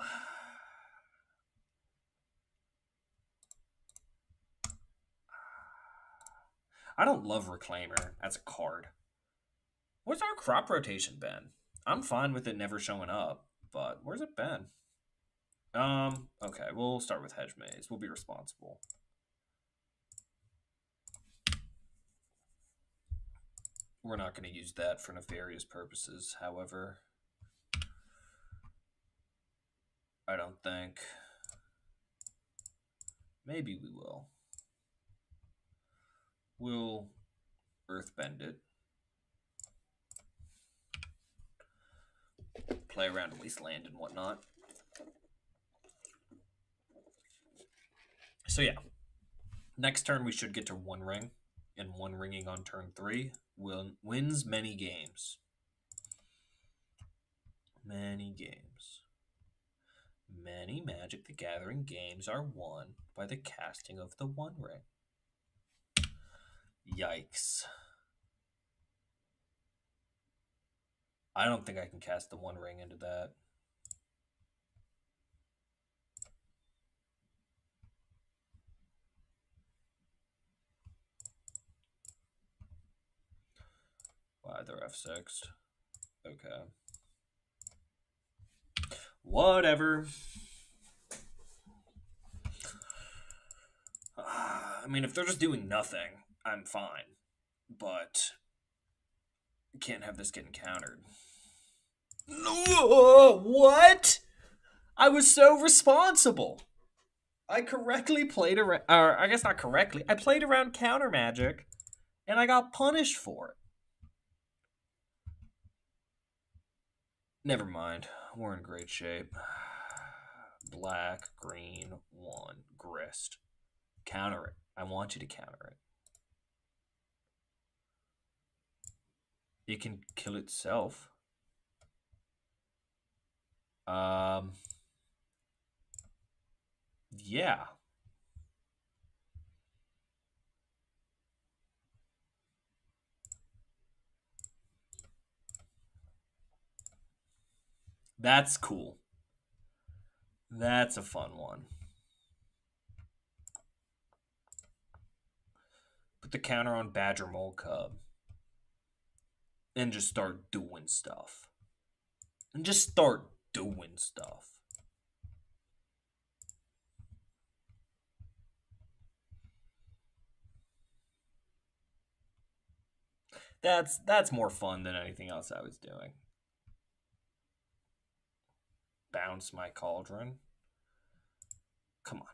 I don't love Reclaimer as a card. Where's our crop rotation been? I'm fine with it never showing up, but where's it been? Okay, we'll start with Hedge Maze. We'll be responsible. We're not going to use that for nefarious purposes, however. I don't think. Maybe we will. We'll Earthbend it. Play around at least land and whatnot. So yeah. Next turn we should get to 1 ring. And 1 ringing on turn 3 wins many games. Many games. Many Magic the Gathering games are won by the casting of the 1 ring. Yikes. I don't think I can cast the One Ring into that. Why, they're F6. Okay. Whatever. I mean, if they're just doing nothing, I'm fine. But you can't have this getting countered. What? I was so responsible. I correctly played around, or I guess not correctly. I played around counter magic, and I got punished for it. Never mind. We're in great shape. Black, green, 1, Grist. Counter it. I want you to counter it. It can kill itself. Yeah. That's cool. That's a fun one. Put the counter on Badger Mole Cub. And just start doing stuff. That's more fun than anything else I was doing. Bounce my cauldron. Come on.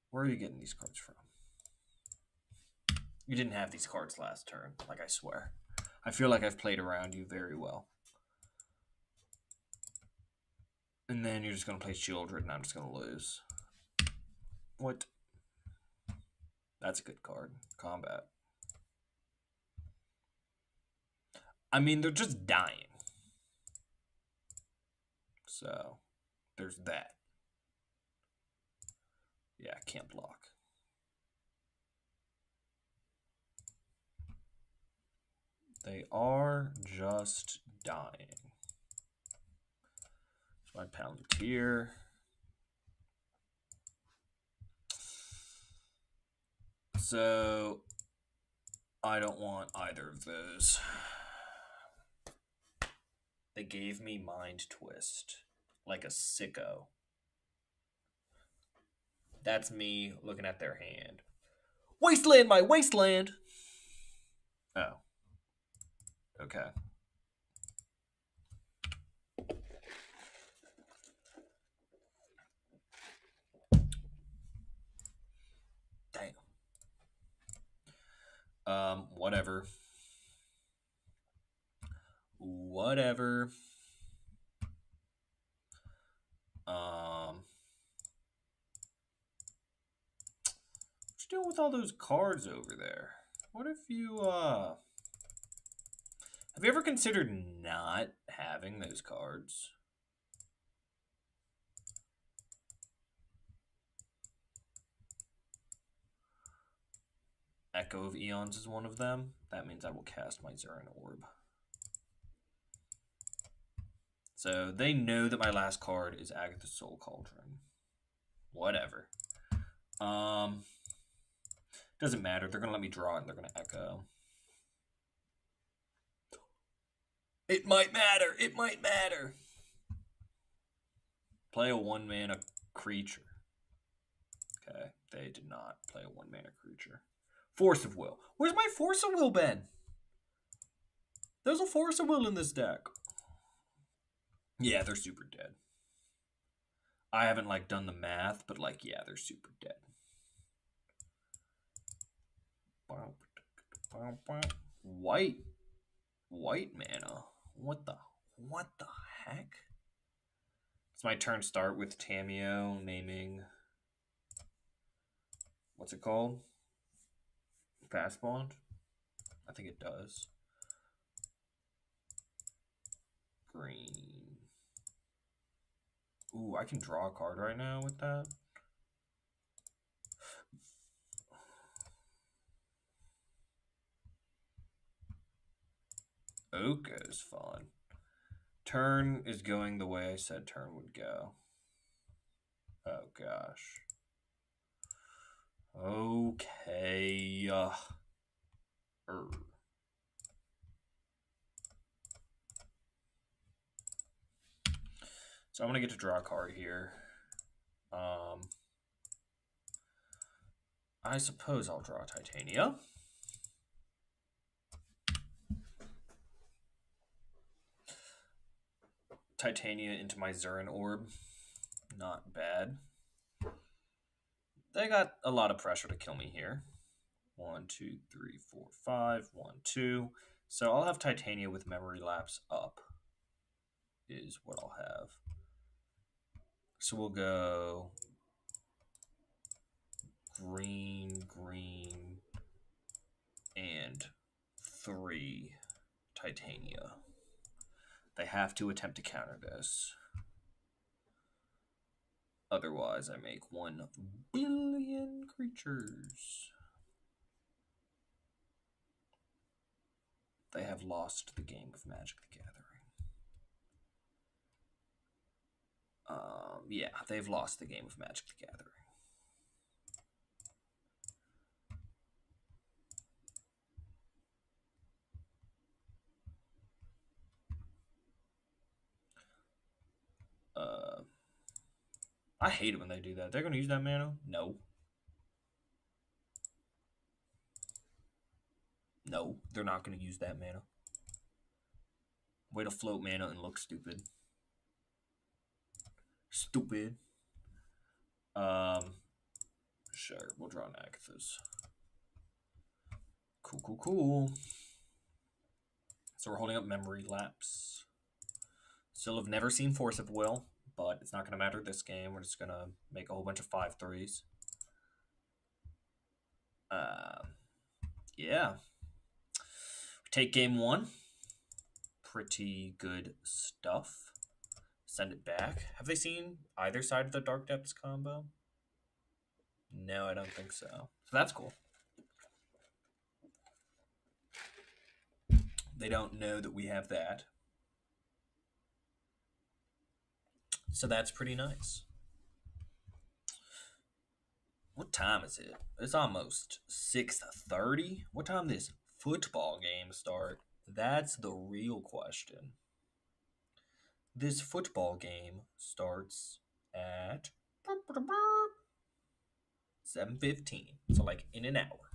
Where are you getting these cards from? You didn't have these cards last turn, like I swear. I feel like I've played around you very well. And then you're just going to play Shieldred and I'm just going to lose. What? That's a good card. Combat. I mean, they're just dying. So, there's that. Yeah, can't block. They are just dying. So I Palantir. So I don't want either of those. They gave me Mind Twist like a sicko. That's me looking at their hand. Wasteland, my wasteland! Oh. Okay. Damn. Whatever. Whatever. What you doing with all those cards over there? What if you, have you ever considered not having those cards? Echo of Eons is one of them. That means I will cast my Zurin Orb. So they know that my last card is Agatha's Soul Cauldron. Whatever. Doesn't matter. They're gonna let me draw it and they're gonna echo. It might matter. It might matter. Play a 1-mana creature. Okay, they did not play a 1-mana creature. Force of Will. Where's my Force of Will been? There's a Force of Will in this deck. Yeah, they're super dead. I haven't like done the math, but like, yeah, they're super dead. White mana. What the heck? It's my turn start with Tamio naming. What's it called? Fast Bond? I think it does. Green. Ooh, I can draw a card right now with that. Poko's fun. Turn is going the way I said turn would go. Oh, gosh. Okay. So I'm going to get to draw a card here. I suppose I'll draw Titania. Titania into my Zurin orb. Not bad. They got a lot of pressure to kill me here. 1, 2, 3, 4, 5. 1, 2. So I'll have Titania with memory lapse up. Is what I'll have. So we'll go green, green, and 3 Titania. They have to attempt to counter this. Otherwise, I make 1 billion creatures. They have lost the game of Magic the Gathering. Yeah, they've lost the game of Magic the Gathering. I hate it when they do that. They're going to use that mana? No. No, they're not going to use that mana. Way to float mana and look stupid. Stupid. Sure, we'll draw an Agathas. Cool, cool, cool. So we're holding up Memory Lapse. Still have never seen Force of Will, but it's not going to matter this game. We're just going to make a whole bunch of 5/3s. Yeah. We take game 1. Pretty good stuff. Send it back. Have they seen either side of the Dark Depths combo? No, I don't think so. So that's cool. They don't know that we have that. So that's pretty nice. What time is it? It's almost 6:30. What time this football game start? That's the real question. This football game starts at 7:15. So like in an hour.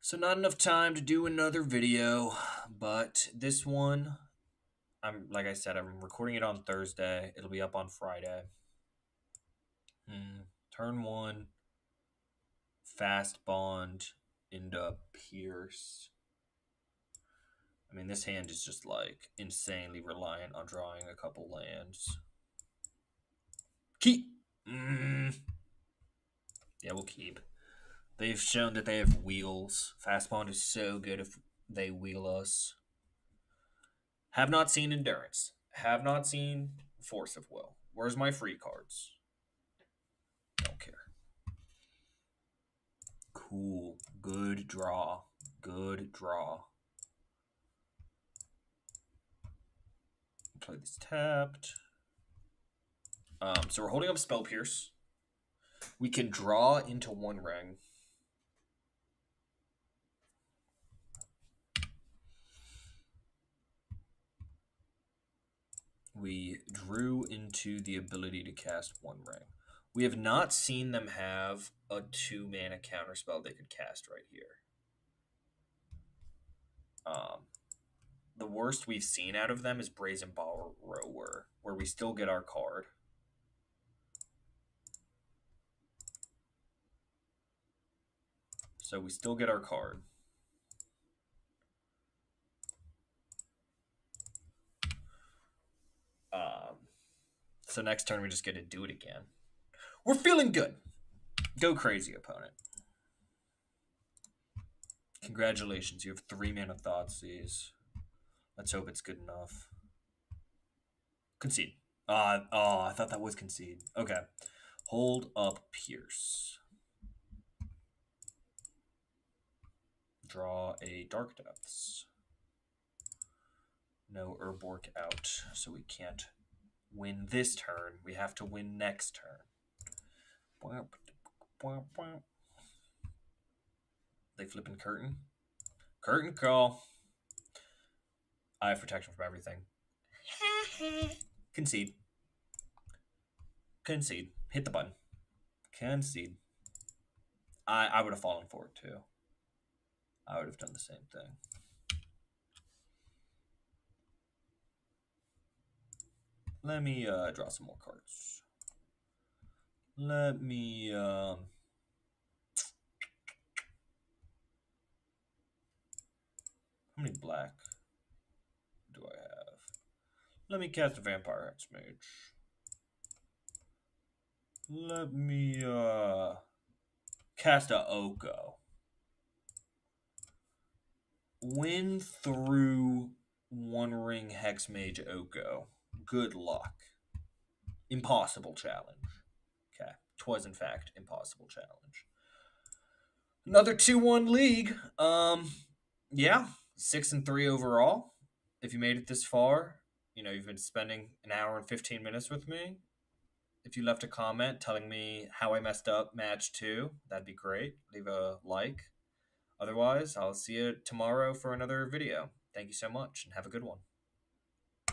So not enough time to do another video, but this one, like I said, I'm recording it on Thursday. It'll be up on Friday. Turn 1, fast bond into Pierce. I mean, this hand is just like insanely reliant on drawing a couple lands. Keep. Yeah, we'll keep. They've shown that they have wheels. Fast bond is so good if they wheel us. Have not seen Endurance. Have not seen Force of Will. Where's my free cards? Don't care. Cool. Good draw. Good draw. Play this tapped. So we're holding up Spell Pierce. We can draw into 1 ring. We drew into the ability to cast 1 ring. We have not seen them have a 2 mana counterspell they could cast right here. The worst we've seen out of them is Brazen Borrower, where we still get our card. So we still get our card. So next turn we just get to do it again. We're feeling good. Go crazy, opponent. Congratulations, you have 3 mana Thoughtseize. Let's hope it's good enough. Concede. I thought that was concede. Okay. Hold up Pierce. Draw a Dark Depths. No Urborg out, so we can't win this turn. We have to win next turn. They flipping curtain. Curtain call. I have protection from everything. Concede. Concede. Hit the button. Concede. I would have fallen for it too. I would have done the same thing. Let me draw some more cards. Let me how many black do I have? Let me cast a Vampire Hexmage. Let me cast a Oko. Win through One Ring Hexmage Oko. Good luck. Impossible challenge. Okay. 'Twas in fact impossible challenge. Another 2-1 league. Yeah, 6-3 overall. If you made it this far, you know, you've been spending an hour and 15 minutes with me. If you left a comment telling me how I messed up match 2, that'd be great. Leave a like. Otherwise, I'll see you tomorrow for another video. Thank you so much and have a good one.